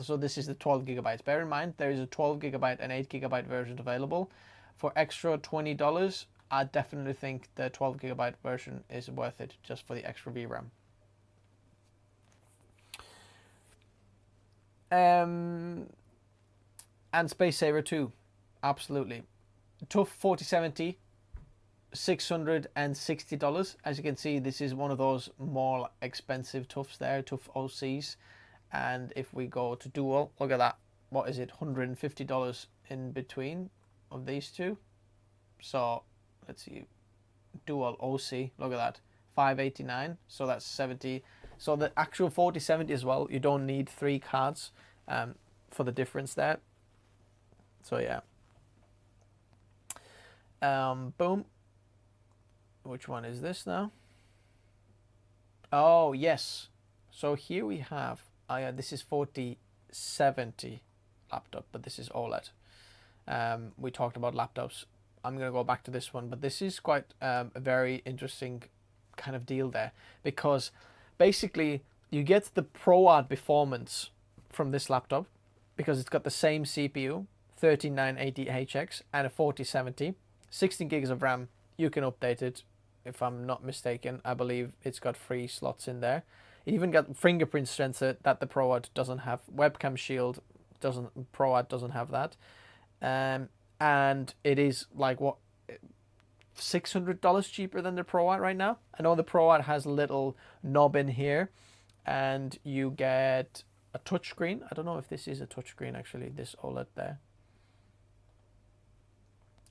So this is the 12 gigabytes. Bear in mind, there is a 12 gigabyte and 8 gigabyte version available. For extra $20, I definitely think the 12 gigabyte version is worth it just for the extra VRAM. And Space Saver 2, absolutely. TUF 4070, $660. As you can see, this is one of those more expensive TUFs there, TUF OCs. And if we go to Dual, look at that. What is it? $150 in between of these two. So let's see, Dual OC, look at that, $589. So that's 70. So the actual 4070 as well, you don't need 3 cards for the difference there. So yeah. Boom. Which one is this now? Oh yes. So here we have. This is 4070 laptop, but this is OLED. We talked about laptops. I'm gonna go back to this one, but this is quite a very interesting kind of deal there, because basically you get the ProArt performance from this laptop because it's got the same CPU, 13980HX, and a 4070, 16 gigs of RAM. You can update it, if I'm not mistaken. I believe it's got 3 slots in there. It even got fingerprint sensor that the ProArt doesn't have. Webcam shield ProArt doesn't have that. And it is like what, $600 cheaper than the ProArt right now. I know the ProArt has a little knob in here, and you get a touchscreen. I don't know if this is a touchscreen actually, this OLED there.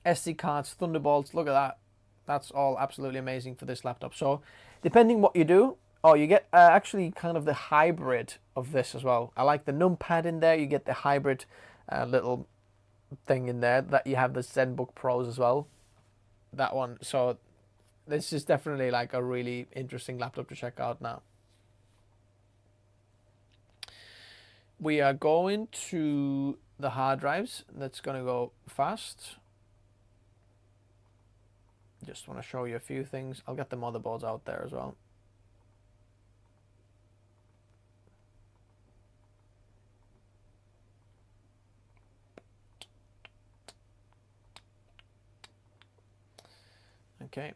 SD cards, Thunderbolts, look at that. That's all absolutely amazing for this laptop. So depending what you do, oh, you get actually kind of the hybrid of this as well. I like the numpad in there. You get the hybrid little thing in there that you have the ZenBook Pros as well. That one. So this is definitely like a really interesting laptop to check out now. We are going to the hard drives. That's going to go fast. Just want to show you a few things. I'll get the motherboards out there as well. Okay.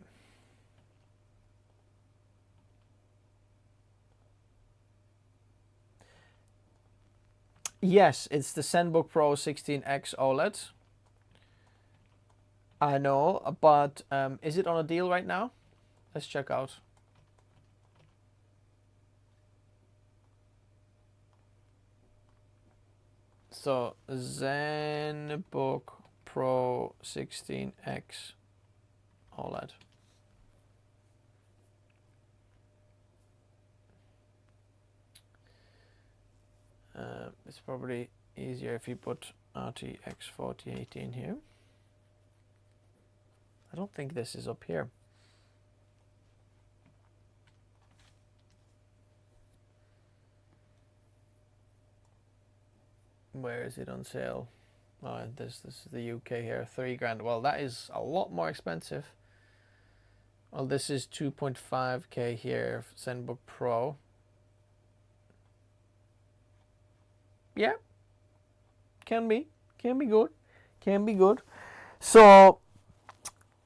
Yes, it's the ZenBook Pro 16X OLED. I know, but is it on a deal right now? Let's check out. So ZenBook Pro 16X OLED. It's probably easier if you put RTX 4080 here. I don't think this is up here. Where is it on sale? Oh, this is the UK here, $3,000. Well, that is a lot more expensive. Well, this is 2.5K here, ZenBook Pro. Yeah, can be good. So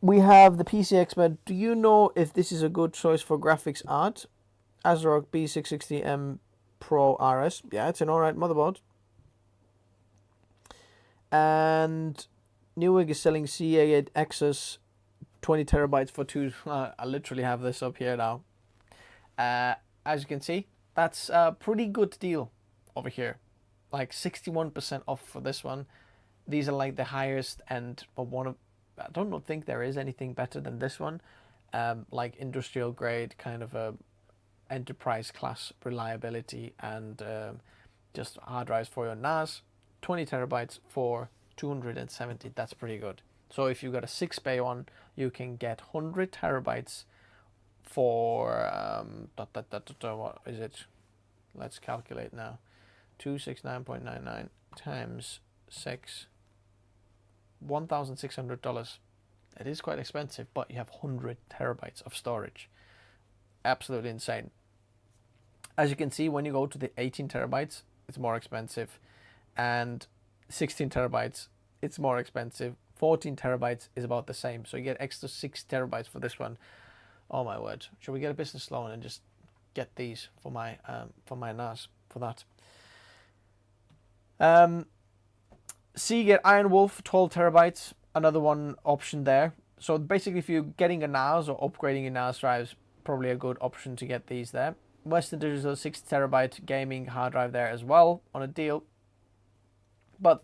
we have the PC Expert. Do you know if this is a good choice for graphics art? ASRock B660M Pro RS. Yeah, it's an alright motherboard. And Newegg is selling C8 Exos 20 terabytes for two. I literally have this up here now. As you can see, that's a pretty good deal over here. Like 61% off for this one. These are like the highest end of one of. I don't think there is anything better than this one. Like industrial grade kind of a enterprise class reliability and just hard drives for your NAS. 20 terabytes for 270. That's pretty good. So if you've got a 6-bay one, you can get 100 terabytes for what is it? Let's calculate now. 269.99 times 6, $1,600. It is quite expensive, but you have 100 terabytes of storage. Absolutely insane. As you can see, when you go to the 18 terabytes, it's more expensive. And 16 terabytes, it's more expensive. 14 terabytes is about the same. So you get extra 6 terabytes for this one. Oh my word. Should we get a business loan and just get these for my NAS for that? Seagate Iron Wolf 12 terabytes, another one option there. So basically if you're getting a NAS or upgrading your NAS drives, probably a good option to get these there. Western Digital 6 terabyte gaming hard drive there as well on a deal. But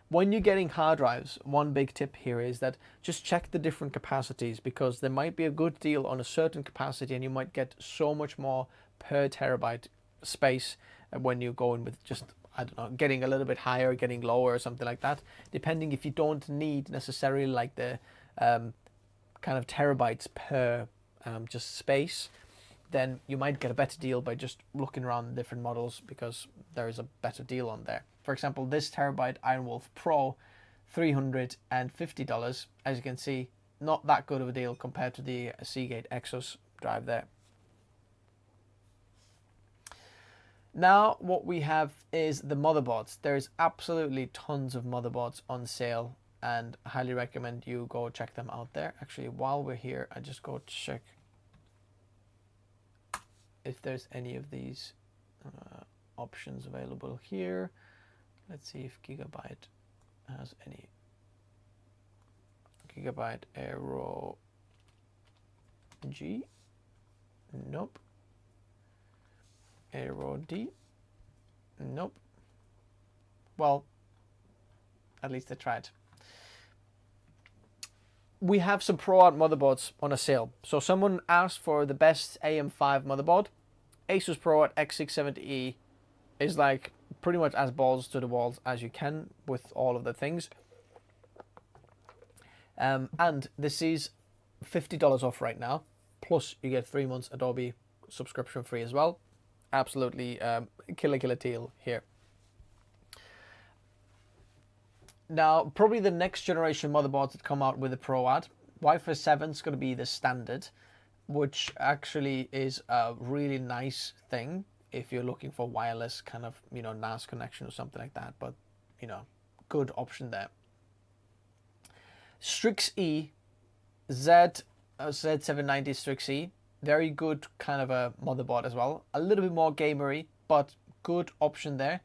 when you're getting hard drives, one big tip here is that just check the different capacities, because there might be a good deal on a certain capacity and you might get so much more per terabyte space when you're going with just, I don't know, getting a little bit higher, getting lower or something like that, depending if you don't need necessarily like the kind of terabytes per just space, then you might get a better deal by just looking around different models, because there is a better deal on there. For example, this terabyte Iron Wolf Pro, $350. As you can see, not that good of a deal compared to the Seagate Exos drive there. Now what we have is the motherboards. There's absolutely tons of motherboards on sale, and I highly recommend you go check them out there. Actually, while we're here, I just go check if there's any of these options available here. Let's see if Gigabyte has any. Gigabyte Aero G. Nope. Aero D. Nope. Well, at least I tried. We have some ProArt motherboards on a sale. So someone asked for the best AM5 motherboard. Asus ProArt X670E is like pretty much as balls to the walls as you can with all of the things. And this is $50 off right now. Plus you get 3 months Adobe subscription free as well. Absolutely killer deal here. Now, probably the next generation motherboards that come out with the ProArt, Wi-Fi 7 is going to be the standard, which actually is a really nice thing if you're looking for wireless kind of, you know, NAS connection or something like that. But, you know, good option there. Strix E, Z790 Strix E, very good kind of a motherboard as well. A little bit more gamery, but good option there.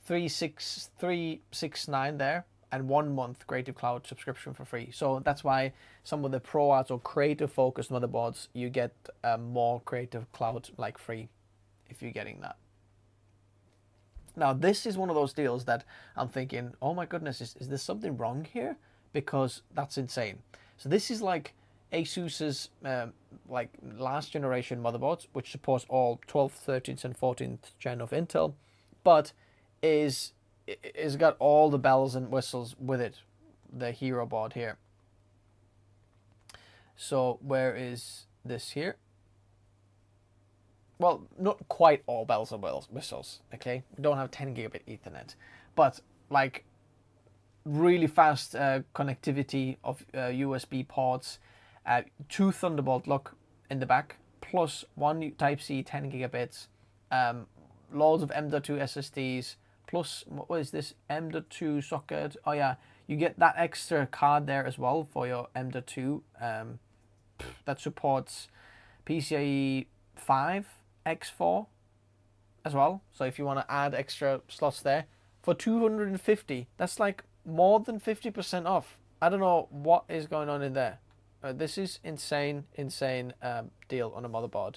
369 there, and 1 month Creative Cloud subscription for free. So that's why some of the ProArt or creative focused motherboards, you get more Creative Cloud like free if you're getting that. Now, this is one of those deals that I'm thinking, oh my goodness, is there something wrong here? Because that's insane. So this is like Asus's like last generation motherboards, which supports all 12th, 13th, and 14th gen of Intel, but is got all the bells and whistles with it, the Hero board here. So where is this here? Well, not quite all bells and whistles, okay? We don't have 10 gigabit Ethernet, but like really fast connectivity of USB ports, 2 Thunderbolt look in the back, plus 1 Type-C 10 gigabits, loads of M.2 SSDs, plus, what is this, M.2 socket? Oh yeah, you get that extra card there as well for your M.2 that supports PCIe 5 X4 as well. So if you want to add extra slots there for 250, that's like more than 50% off. I don't know what is going on in there. This is insane deal on a motherboard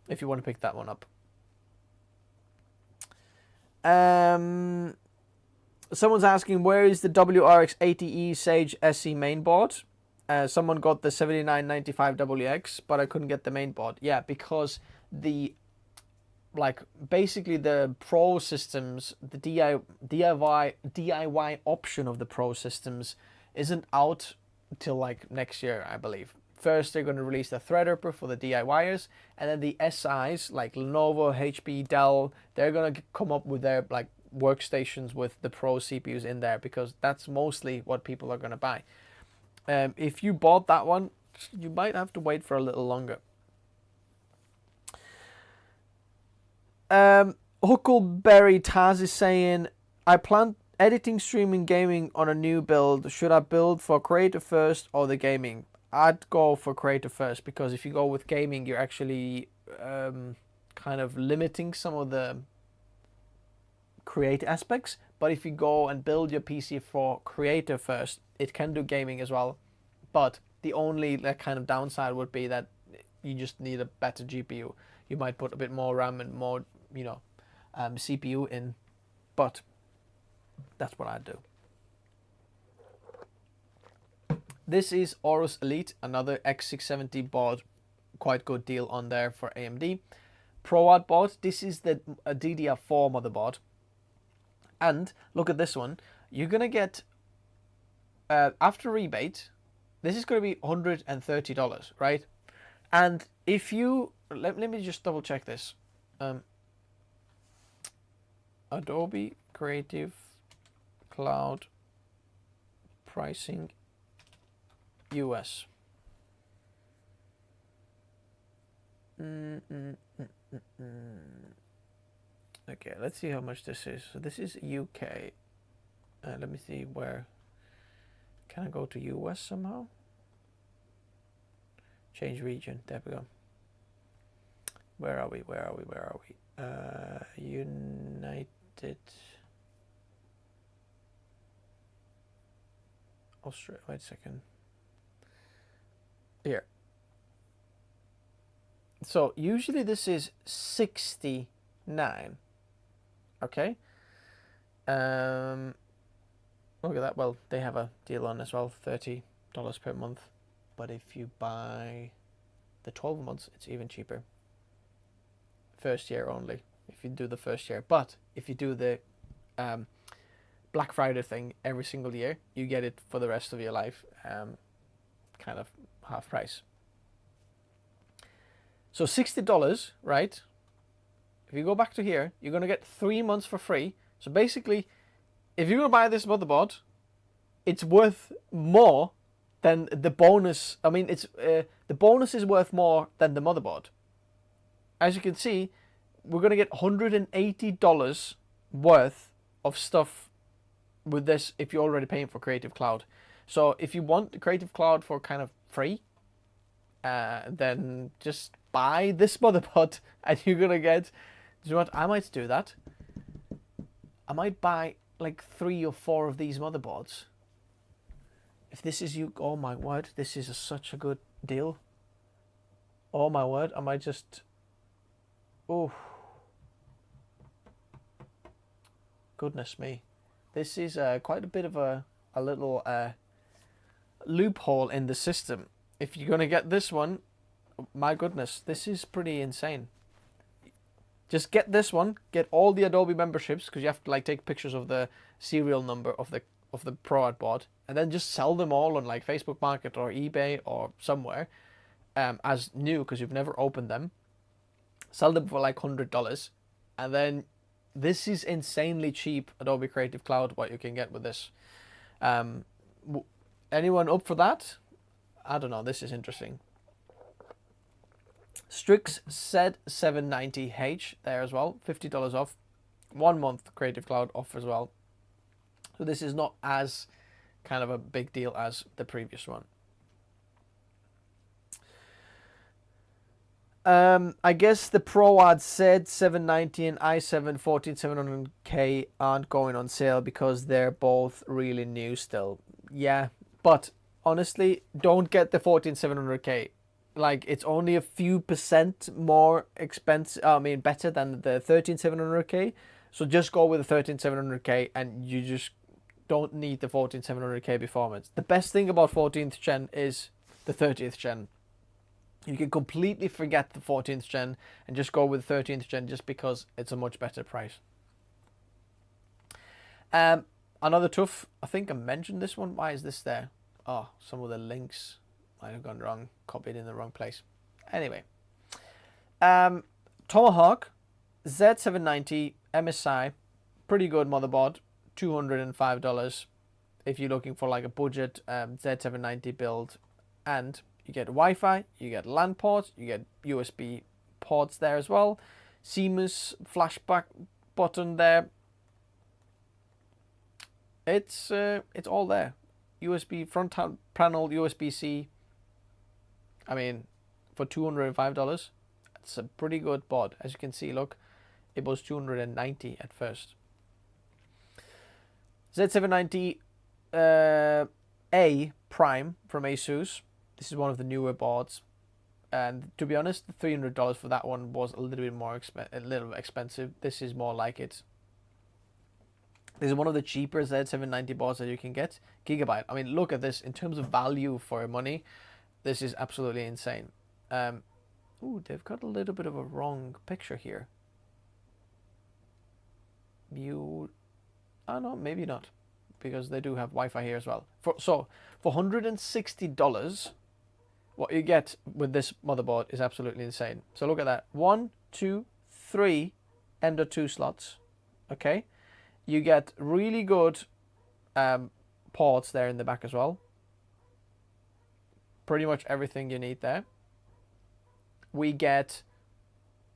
if you want to pick that one up. Someone's asking, where is the WRX 80E Sage SE mainboard? Someone got the 7995WX, but I couldn't get the mainboard. Yeah, because the basically the Pro systems, the DIY option of the Pro systems isn't out till like next year, I believe. First, they're going to release the Threadripper for the DIYers, and then the SIs like Lenovo, HP, Dell, they're going to come up with their like workstations with the Pro CPUs in there, because that's mostly what people are going to buy. If you bought that one, you might have to wait for a little longer. Huckleberry Taz is saying, I plan editing, streaming, gaming on a new build. Should I build for creative first or the gaming? I'd go for creative first, because if you go with gaming, you're actually kind of limiting some of the creative aspects. But if you go and build your PC for creative first, it can do gaming as well. But the only kind of downside would be that you just need a better GPU. You might put a bit more RAM and more, CPU in, but that's what I'd do. This is Aorus Elite, another X670 board, quite good deal on there for AMD. ProArt board, this is the DDR4 motherboard. And look at this one, you're going to get, after rebate, this is going to be $130, right? And if you, let me just double check this. Adobe Creative Cloud pricing US. Okay, let's see how much this is. So this is UK. Let me see where. Can I go to US somehow? Change region. There we go. Where are we? United Australia. Wait a second. Here. So usually this is 69. Okay. Look at that. Well, they have a deal on as well, $30 per month. But if you buy the 12 months, it's even cheaper. First year only, if you do the first year. But if you do the Black Friday thing every single year, you get it for the rest of your life, kind of half price. So $60, right? If you go back to here, you're going to get 3 months for free. So basically, if you're going to buy this motherboard, it's worth more than the bonus. I mean, it's the bonus is worth more than the motherboard. As you can see, we're going to get $180 worth of stuff with this if you're already paying for Creative Cloud. So if you want the Creative Cloud for kind of free, then just buy this motherboard and you're going to get... Do you know what? I might do that. I might buy like 3 or 4 of these motherboards. If this is you... Oh my word, this is such a good deal. Oh my word, I might just... Oh. Goodness me. This is quite a bit of a little loophole in the system. If you're going to get this one, my goodness, this is pretty insane. Just get this one, get all the Adobe memberships, because you have to like take pictures of the serial number of the Pro Art board, and then just sell them all on like Facebook Market or eBay or somewhere as new, because you've never opened them. Sell them for like $100, and then this is insanely cheap Adobe Creative Cloud what you can get with this. Anyone up for that? I don't know. This is interesting. Strix Z790H there as well, $50 off, 1 month Creative Cloud off as well. So this is not as kind of a big deal as the previous one. I guess the ProArt Z790 and i7 14700K aren't going on sale because they're both really new still. Yeah, but honestly, don't get the 14700K. Like, it's only a few percent more expensive, better than the 13700K. So just go with the 13700K, and you just don't need the 14700K performance. The best thing about 14th gen is the 30th gen. You can completely forget the 14th gen and just go with 13th gen just because it's a much better price. Another tough, I think I mentioned this one. Why is this there? Oh, some of the links might have gone wrong, copied in the wrong place. Anyway, Tomahawk Z790 MSI, pretty good motherboard, $205 if you're looking for like a budget Z790 build. And you get Wi-Fi, you get LAN ports, you get USB ports there as well. CMOS flashback button there. It's all there. USB front panel USB-C. I mean, for $205, it's a pretty good board. As you can see, look, it was $290 at first. Z790 A Prime from Asus. This is one of the newer boards, and to be honest, the $300 for that one was a little bit more expensive. This is more like it. This is one of the cheaper Z790 boards that you can get. Gigabyte. I mean, look at this in terms of value for money. This is absolutely insane. Ooh, they've got a little bit of a wrong picture here. Oh no, maybe not, because they do have Wi-Fi here as well. So for $160, what you get with this motherboard is absolutely insane. So look at that. 1, 2, 3 M.2 slots. Okay. You get really good ports there in the back as well. Pretty much everything you need there. We get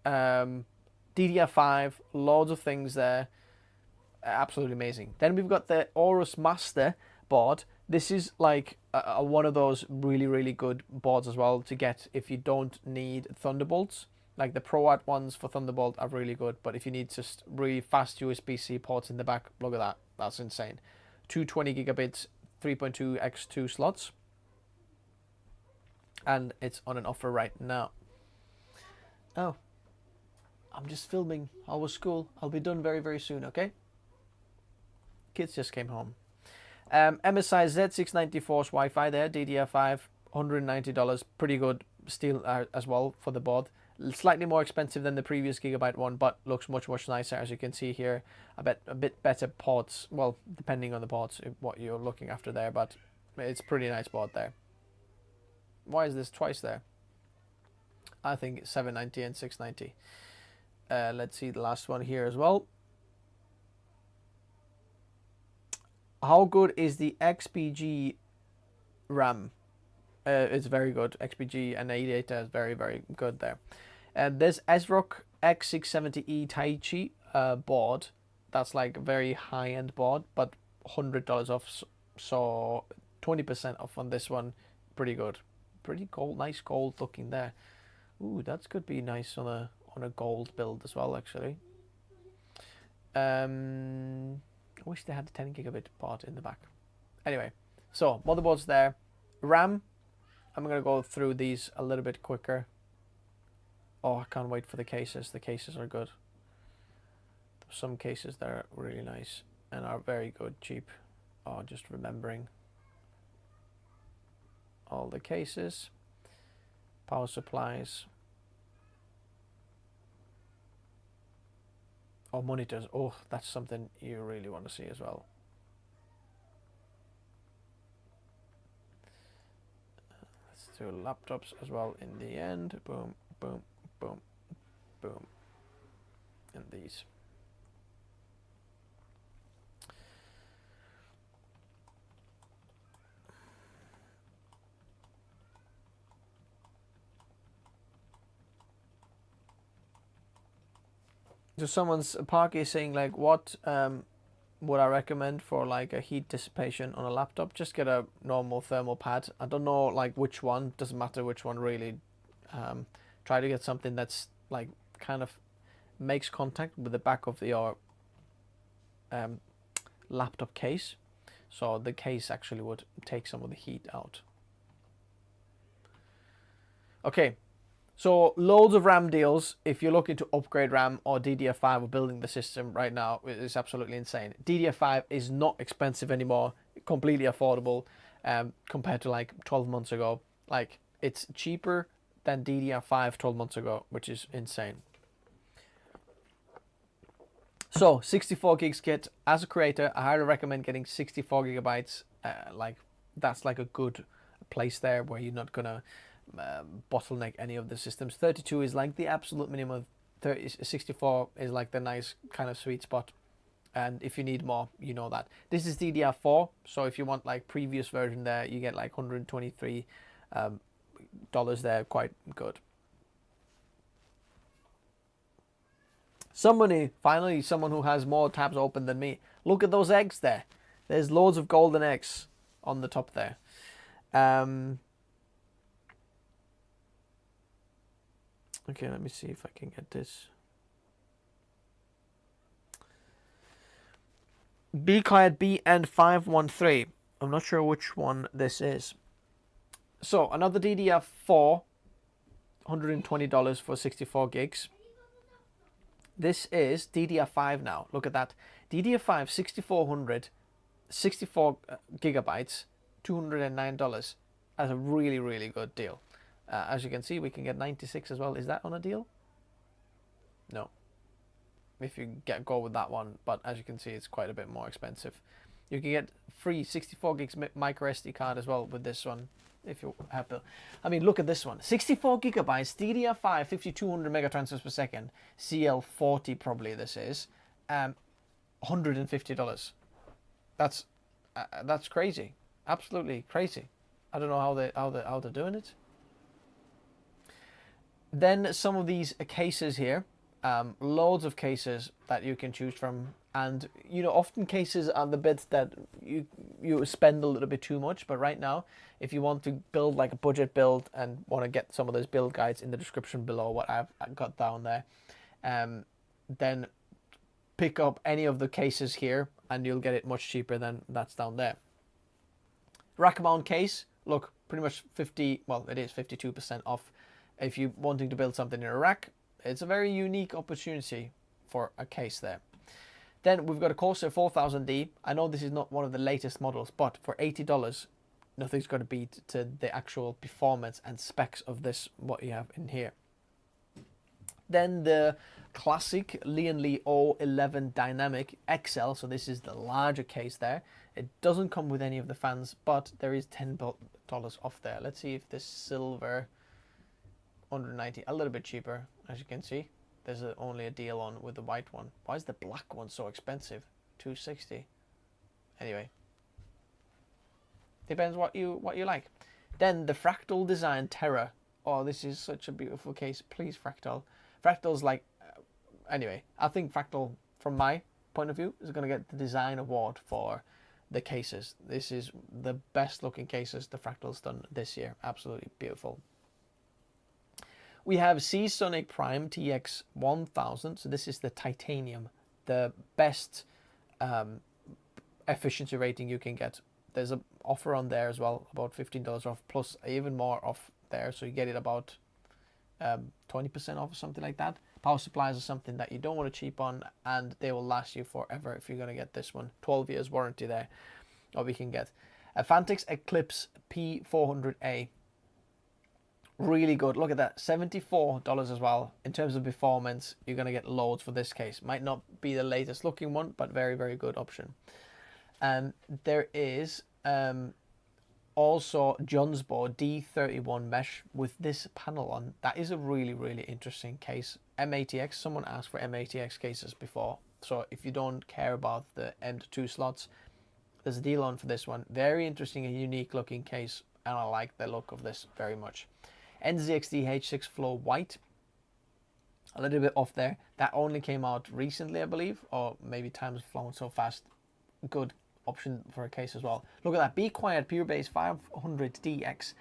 DDR5, loads of things there. Absolutely amazing. Then we've got the Aorus Master board. This is like one of those really, really good boards as well to get if you don't need Thunderbolts. Like the ProArt ones for Thunderbolt are really good, but if you need just really fast USB-C ports in the back, look at that. That's insane. 220 gigabits, 3.2x2 slots. And it's on an offer right now. Oh, I'm just filming our school. I'll be done very, very soon, okay? Kids just came home. MSI Z690 Force Wi-Fi there, DDR5, $190. Pretty good steel as well for the board. Slightly more expensive than the previous Gigabyte one, but looks much, much nicer, as you can see here. A bit better ports, well, depending on the ports, what you're looking after there, but it's pretty nice board there. Why is this twice there? I think it's 790 and 690. Let's see the last one here as well. How good is the XPG RAM? It's very good. XPG and ADATA is very, very good there. This ASRock X670E Taichi board. That's like a very high-end board, but $100 off. So 20% off on this one. Pretty good. Pretty gold, nice gold looking there. Ooh, that could be nice on a gold build as well, actually. I wish they had the 10 gigabit part in the back. Anyway, so motherboards there. RAM, I'm going to go through these a little bit quicker. Oh, I can't wait for the cases. The cases are good. some cases that are really nice and are very good, cheap. Oh, just remembering all the cases. Power supplies. Oh, monitors. Oh, that's something you really want to see as well. Let's do laptops as well in the end. Boom, boom, boom, boom. And these. So someone's Parky is saying like, what would I recommend for like a heat dissipation on a laptop? Just get a normal thermal pad. I don't know like which one. Doesn't matter which one really. Try to get something that's like kind of makes contact with the back of your laptop case, so the case actually would take some of the heat out. Okay. So loads of RAM deals. If you're looking to upgrade RAM or DDR5 or building the system right now, it's absolutely insane. DDR5 is not expensive anymore, completely affordable compared to like 12 months ago. Like it's cheaper than DDR5 12 months ago, which is insane. So 64 gigs kit. As a creator, I highly recommend getting 64 gigabytes. Like that's like a good place there where you're not gonna bottleneck any of the systems. 32 is like the absolute minimum. 64 is like the nice kind of sweet spot, and if you need more, you know that this is DDR4, so if you want like previous version there, you get like $123 dollars there. Quite good. Finally someone who has more tabs open than me. Look at those eggs there. There's loads of golden eggs on the top there. Okay, let me see if I can get this. Be Quiet BN513. I'm not sure which one this is. So another DDR4, $120 for 64 gigs. This is DDR5 now. Look at that. DDR5 6400, 64 gigabytes, $209. That's a really, really good deal. As you can see, we can get 96 as well. Is that on a deal? No. If you go with that one, but as you can see, it's quite a bit more expensive. You can get free 64 gigs micro SD card as well with this one, if you have to. I mean, look at this one. 64 gigabytes, DDR5, 5200 megatransfers per second, CL40 probably this is, $150. That's crazy. Absolutely crazy. I don't know how they're doing it. Then some of these cases here, loads of cases that you can choose from, and you know, often cases are the bits that you spend a little bit too much. But right now, if you want to build like a budget build and want to get some of those build guides in the description below, what I've got down there, then pick up any of the cases here and you'll get it much cheaper than that's down there. Rack mount case, look, pretty much 50, well, it is 52% off. If you're wanting to build something in a rack, it's a very unique opportunity for a case there. Then we've got a Corsair 4000D. I know this is not one of the latest models, but for $80, nothing's going to beat to the actual performance and specs of this, what you have in here. Then the classic Lee & O11 Dynamic XL. So this is the larger case there. It doesn't come with any of the fans, but there is $10 off there. Let's see if this silver 190, a little bit cheaper, as you can see. There's only a deal on with the white one. Why is the black one so expensive? $260. Anyway, depends what you like. Then the Fractal Design Terra. Oh, this is such a beautiful case. Please, Fractal. Fractal's like, anyway, I think Fractal, from my point of view, is going to get the design award for the cases. This is the best looking cases the Fractal's done this year. Absolutely beautiful. We have Seasonic Prime TX 1000. So this is the titanium, the best efficiency rating you can get. There's an offer on there as well, about $15 off, plus even more off there. So you get it about 20% off or something like that. Power supplies are something that you don't want to cheap on, and they will last you forever if you're going to get this one. 12 years warranty there, or we can get a Phantix Eclipse P400A. Really good. Look at that, $74 as well. In terms of performance, you're going to get loads for this case. Might not be the latest looking one, but very, very good option. There is also John's board D31 mesh with this panel on. That is a really, really interesting case. M80X, someone asked for M80X cases before. So if you don't care about the M2 slots, there's a deal on for this one. Very interesting and unique looking case, and I like the look of this very much. NZXT H6 Flow White, a little bit off there. That only came out recently, I believe, or maybe time's flown so fast. Good option for a case as well. Look at that, Be Quiet Pure Base 500 DX,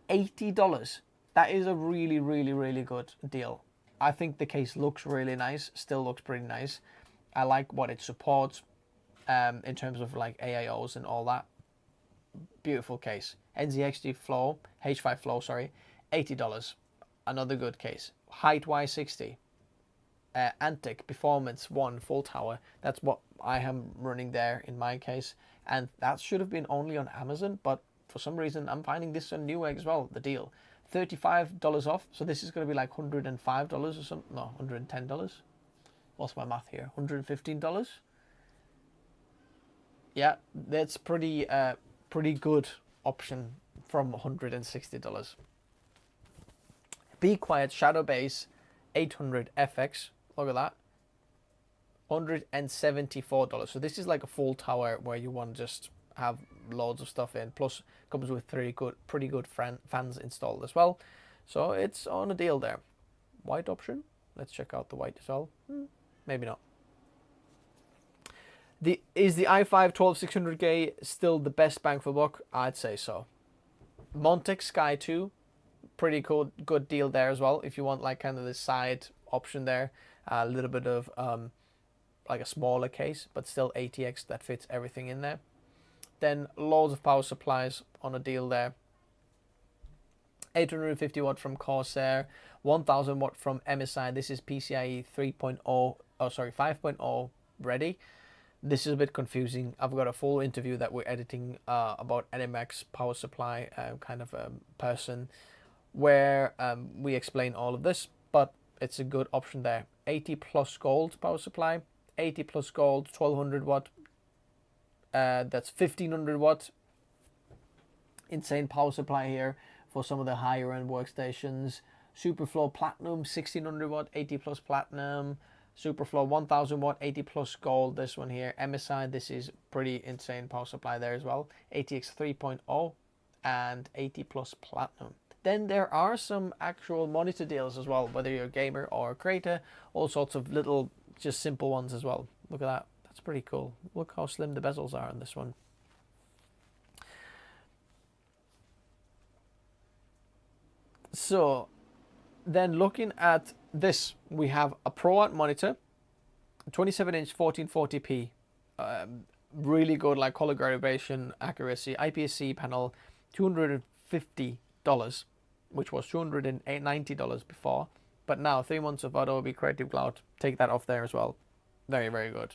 $80. That is a really, really, really good deal. I think the case looks really nice, still looks pretty nice. I like what it supports in terms of like AIOs and all that. Beautiful case. NZXT Flow, H5 Flow, sorry, $80. Another good case. Height Y60. Antic Performance 1 full tower. That's what I am running there in my case. And that should have been only on Amazon, but for some reason I'm finding this on Newegg as well, the deal. $35 off. So this is going to be like $105 or something. No, $110. What's my math here? $115? Yeah, that's pretty good option from $160. Be Quiet Shadow Base 800 FX. Look at that. $174. So this is like a full tower where you want to just have loads of stuff in. Plus comes with pretty good fans installed as well. So it's on a deal there. White option. Let's check out the white as well. Maybe not. Is the i5 12600K still the best bang for buck? I'd say so. Montex Sky 2. Pretty cool, good deal there as well. If you want like kind of the side option there, a little bit of like a smaller case, but still ATX that fits everything in there. Then loads of power supplies on a deal there. 850 watt from Corsair, 1000 watt from MSI. This is PCIe 5.0 ready. This is a bit confusing. I've got a full interview that we're editing about NMX power supply kind of person, where we explain all of this, but it's a good option there. 80 plus gold power supply, 80 plus gold, 1200 watt, that's 1500 watt. Insane power supply here for some of the higher end workstations. Superflow Platinum, 1600 watt, 80 plus platinum. Superflow 1000 watt, 80 plus gold, this one here. MSI, this is pretty insane power supply there as well. ATX 3.0 and 80 plus platinum. Then there are some actual monitor deals as well, whether you're a gamer or a creator, all sorts of little, just simple ones as well. Look at that, that's pretty cool. Look how slim the bezels are on this one. So then looking at this, we have a ProArt monitor, 27-inch 1440p, really good like color gradation accuracy, IPS-C panel, $250, which was $290 before, but now 3 months of Adobe Creative Cloud, take that off there as well. Very, very good.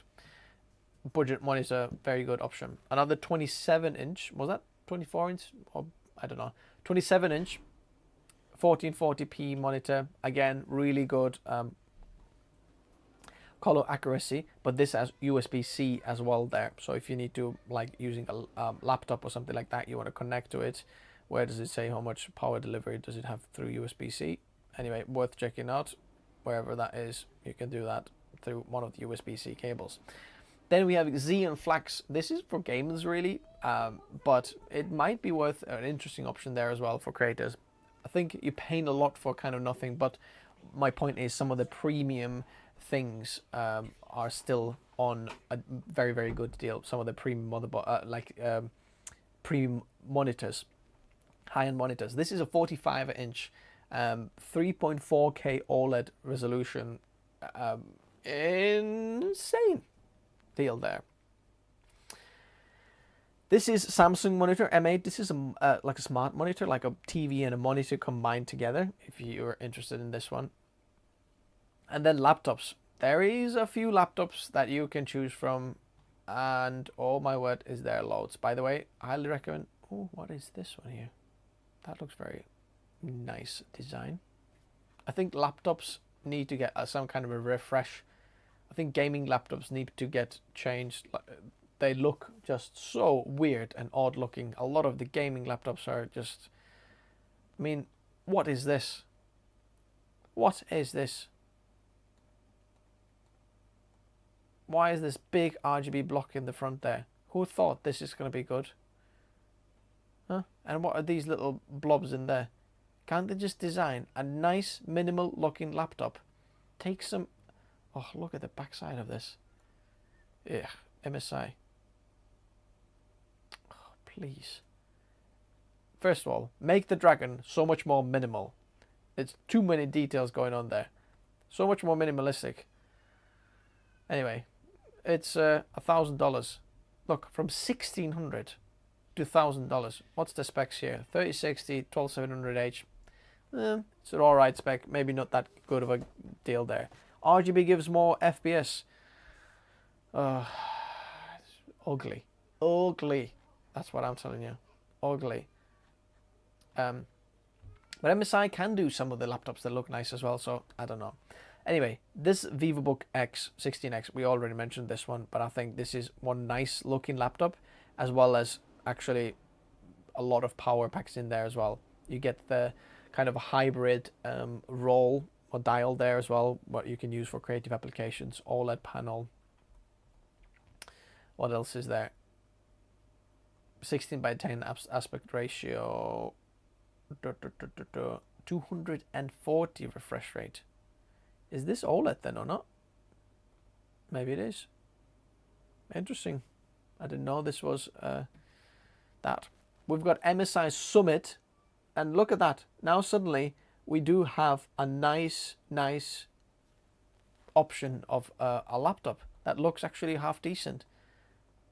Budget monitor, very good option. Another 27-inch, was that 24-inch? Or I don't know. 27-inch 1440p monitor, again really good color accuracy, but this has USB-C as well there. So if you need to like using a laptop or something like that, you want to connect to it. Where does it say how much power delivery does it have through USB-C? Anyway, worth checking out. Wherever that is, you can do that through one of the USB-C cables. Then we have Xeon Flex. This is for gamers really, but it might be worth an interesting option there as well for creators. I think you're paying a lot for kind of nothing, but my point is some of the premium things are still on a very, very good deal. Some of the premium motherboard, premium monitors, high-end monitors. This is a 45-inch 3.4K OLED resolution. Insane deal there. This is Samsung monitor M8. This is like a smart monitor, like a TV and a monitor combined together, if you're interested in this one. And then laptops. There is a few laptops that you can choose from, and oh my word, is there loads. By the way, I highly recommend. Oh, what is this one here? That looks very nice design. I think laptops need to get some kind of a refresh. I think gaming laptops need to get changed. They look just so weird and odd looking. A lot of the gaming laptops are just, I mean, what is this? What is this? Why is this big RGB block in the front there? Who thought this is going to be good? Huh? And what are these little blobs in there? Can't they just design a nice minimal looking laptop? Take some... Oh, look at the backside of this. Yeah, MSI. Oh, please. First of all, make the dragon so much more minimal. It's too many details going on there. So much more minimalistic. Anyway, it's $1,000. Look, from $1,600 to $1,000. What's the specs here? 3060, 12700H. It's an alright spec. Maybe not that good of a deal there. RGB gives more FPS. It's ugly. Ugly. That's what I'm telling you. Ugly. But MSI can do some of the laptops that look nice as well, so I don't know. Anyway, this VivoBook X 16X, we already mentioned this one, but I think this is one nice looking laptop, as well as actually a lot of power packs in there as well. You get the kind of a hybrid roll or dial there as well, what you can use for creative applications. OLED panel. What else is there? 16:10 aspect ratio. 240 refresh rate. Is this OLED then or not? Maybe it is. Interesting. I didn't know this was that. We've got MSI Summit, and look at that. Now suddenly we do have a nice option of a laptop that looks actually half decent.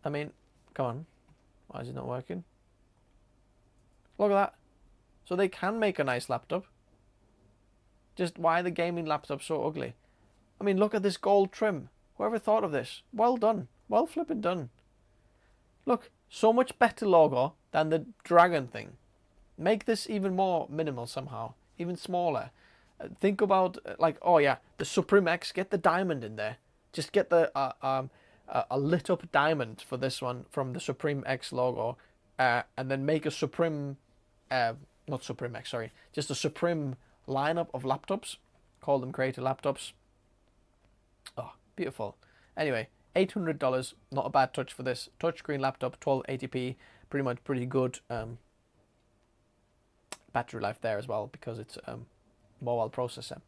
I mean, come on. Why is it not working? Look at that. So they can make a nice laptop. Just why are the gaming laptops so ugly? I mean, look at this gold trim. Whoever thought of this? Well done. Well flipping done. Look, so much better logo than the dragon thing. Make this even more minimal somehow. Even smaller. Think about, like, oh yeah, the Supreme X. Get the diamond in there. Just get the a lit up diamond for this one from the Supreme X logo. And then make a Supreme... not Supreme X, sorry. Just a Supreme lineup of laptops. Call them creator laptops. Oh, beautiful. Anyway, $800. Not a bad touch for this. Touchscreen laptop, 1280p. Pretty good battery life there as well, because it's mobile processor.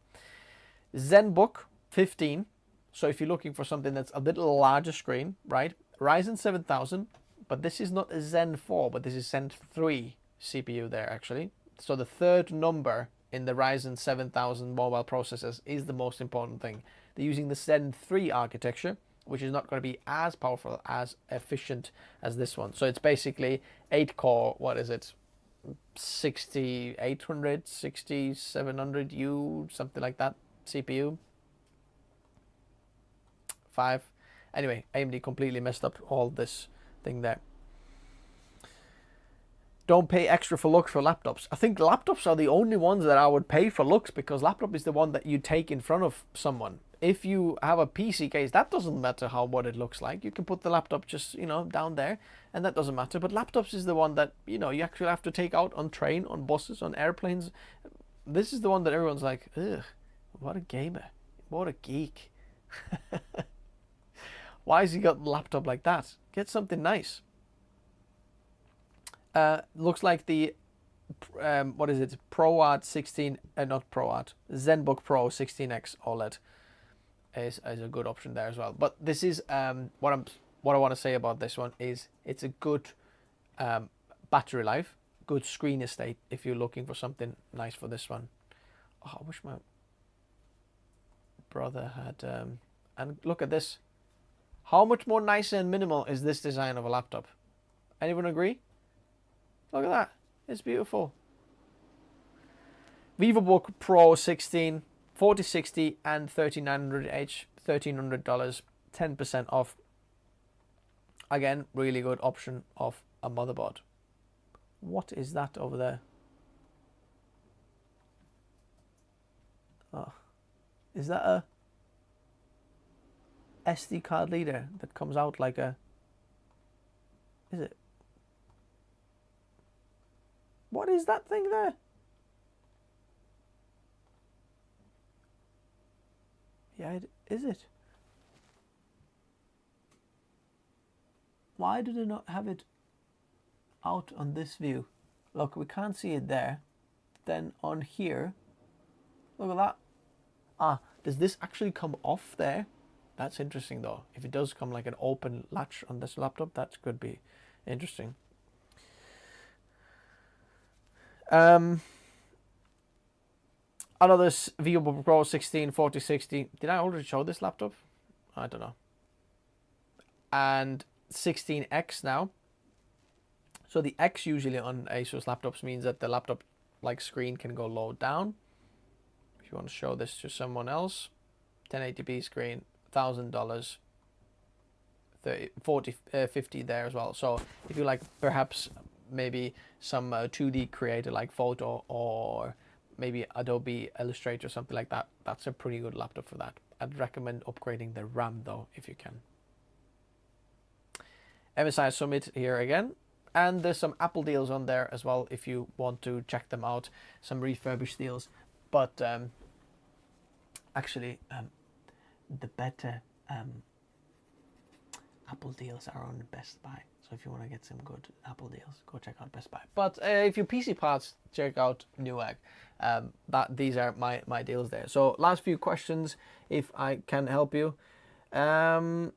ZenBook 15. So if you're looking for something that's a little larger screen, right? Ryzen 7000. But this is not a Zen 4, but this is Zen 3 CPU there actually. So the third number in the Ryzen 7000 mobile processors is the most important thing. They're using the Zen 3 architecture, which is not going to be as powerful, as efficient as this one. So it's basically 8 core, what is it? 6800, 6700U, something like that, CPU. 5. Anyway, AMD completely messed up all this thing there. Don't pay extra for looks for laptops. I think laptops are the only ones that I would pay for looks, because laptop is the one that you take in front of someone. If you have a PC case, that doesn't matter what it looks like. You can put the laptop just, down there, and that doesn't matter. But laptops is the one that, you actually have to take out on train, on buses, on airplanes. This is the one that everyone's like, ugh, what a gamer. What a geek. Why has he got a laptop like that? Get something nice. Looks like the what is it? ProArt 16, not ProArt, ZenBook Pro 16X OLED is a good option there as well. But this is what I want to say about this one is it's a good battery life, good screen estate if you're looking for something nice for this one. Oh, I wish my brother had and look at this. How much more nicer and minimal is this design of a laptop? Anyone agree? Look at that. It's beautiful. VivoBook Pro 16. 4060 and 3900H, $1,300, 10% off. Again, really good option of a motherboard. What is that over there? Oh, is that a SD card reader that comes out like a... Is it? What is that thing there? Yeah, is it? Why do they not have it out on this view? Look, we can't see it there. Then on here, look at that. Ah, does this actually come off there? That's interesting though. If it does come like an open latch on this laptop, that could be interesting. Another VivoBook Pro 16 4060. Did I already show this laptop? I don't know. And 16X now. So the X usually on Asus laptops means that the laptop like screen can go low down. If you want to show this to someone else, 1080p screen, $1,000, 50 there as well. So if you like perhaps maybe some 2D creator like photo or maybe Adobe Illustrator or something like that, that's a pretty good laptop for that. I'd recommend upgrading the RAM though if you can. MSI Summit here again, and there's some Apple deals on there as well if you want to check them out, some refurbished deals. But actually the better Apple deals are on Best Buy. So if you want to get some good Apple deals, go check out Best Buy. But if you PC parts, check out Newegg. These are my deals there. So last few questions, if I can help you. I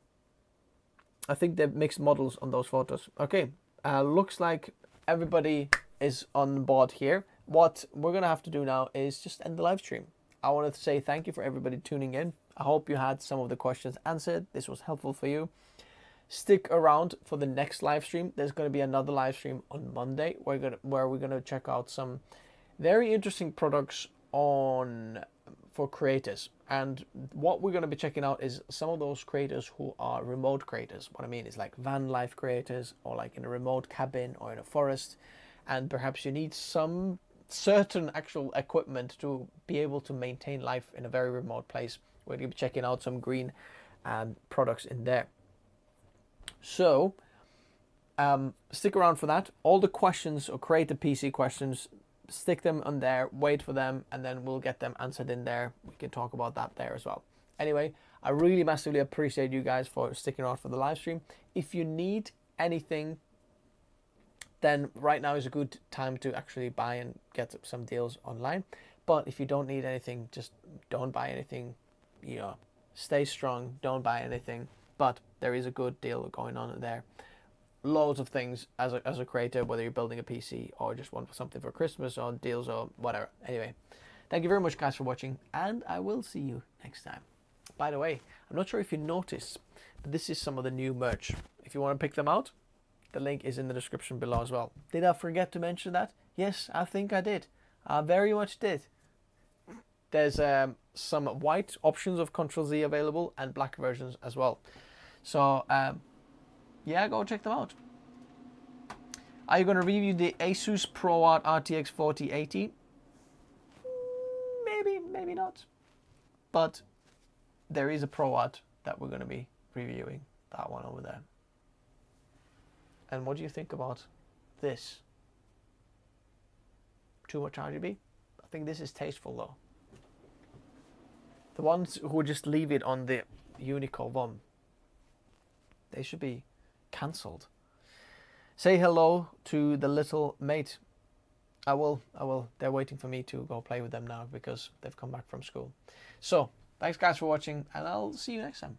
think they've mixed models on those photos. Okay, looks like everybody is on board here. What we're gonna have to do now is just end the live stream. I wanted to say thank you for everybody tuning in. I hope you had some of the questions answered. This was helpful for you. Stick around for the next live stream. There's going to be another live stream on Monday where we're going to check out some very interesting products for creators. And what we're going to be checking out is some of those creators who are remote creators. What I mean is like van life creators, or like in a remote cabin or in a forest, and perhaps you need some certain actual equipment to be able to maintain life in a very remote place. We're going to be checking out some green products in there. So stick around for that. All the questions or create the PC questions, stick them on there, wait for them, and then we'll get them answered in there. We can talk about that there as well. Anyway, I really massively appreciate you guys for sticking around for the live stream. If you need anything, then right now is a good time to actually buy and get some deals online. But if you don't need anything, just don't buy anything. You know, stay strong, don't buy anything. But there is a good deal going on there. Loads of things as a creator, whether you're building a PC or just want something for Christmas or deals or whatever. Anyway, thank you very much guys for watching, and I will see you next time. By the way, I'm not sure if you noticed, but this is some of the new merch. If you want to pick them out, the link is in the description below as well. Did I forget to mention that? Yes, I think I did. I very much did. There's some white options of Ctrl-Z available and black versions as well. So yeah, go check them out. Are you going to review the Asus ProArt RTX 4080? Maybe, maybe not. But there is a ProArt that we're going to be reviewing. That one over there. And what do you think about this? Too much RGB? I think this is tasteful though. The ones who just leave it on the Unico one, they should be cancelled. Say hello to the little mate. I will. They're waiting for me to go play with them now because they've come back from school. So, thanks guys for watching, and I'll see you next time.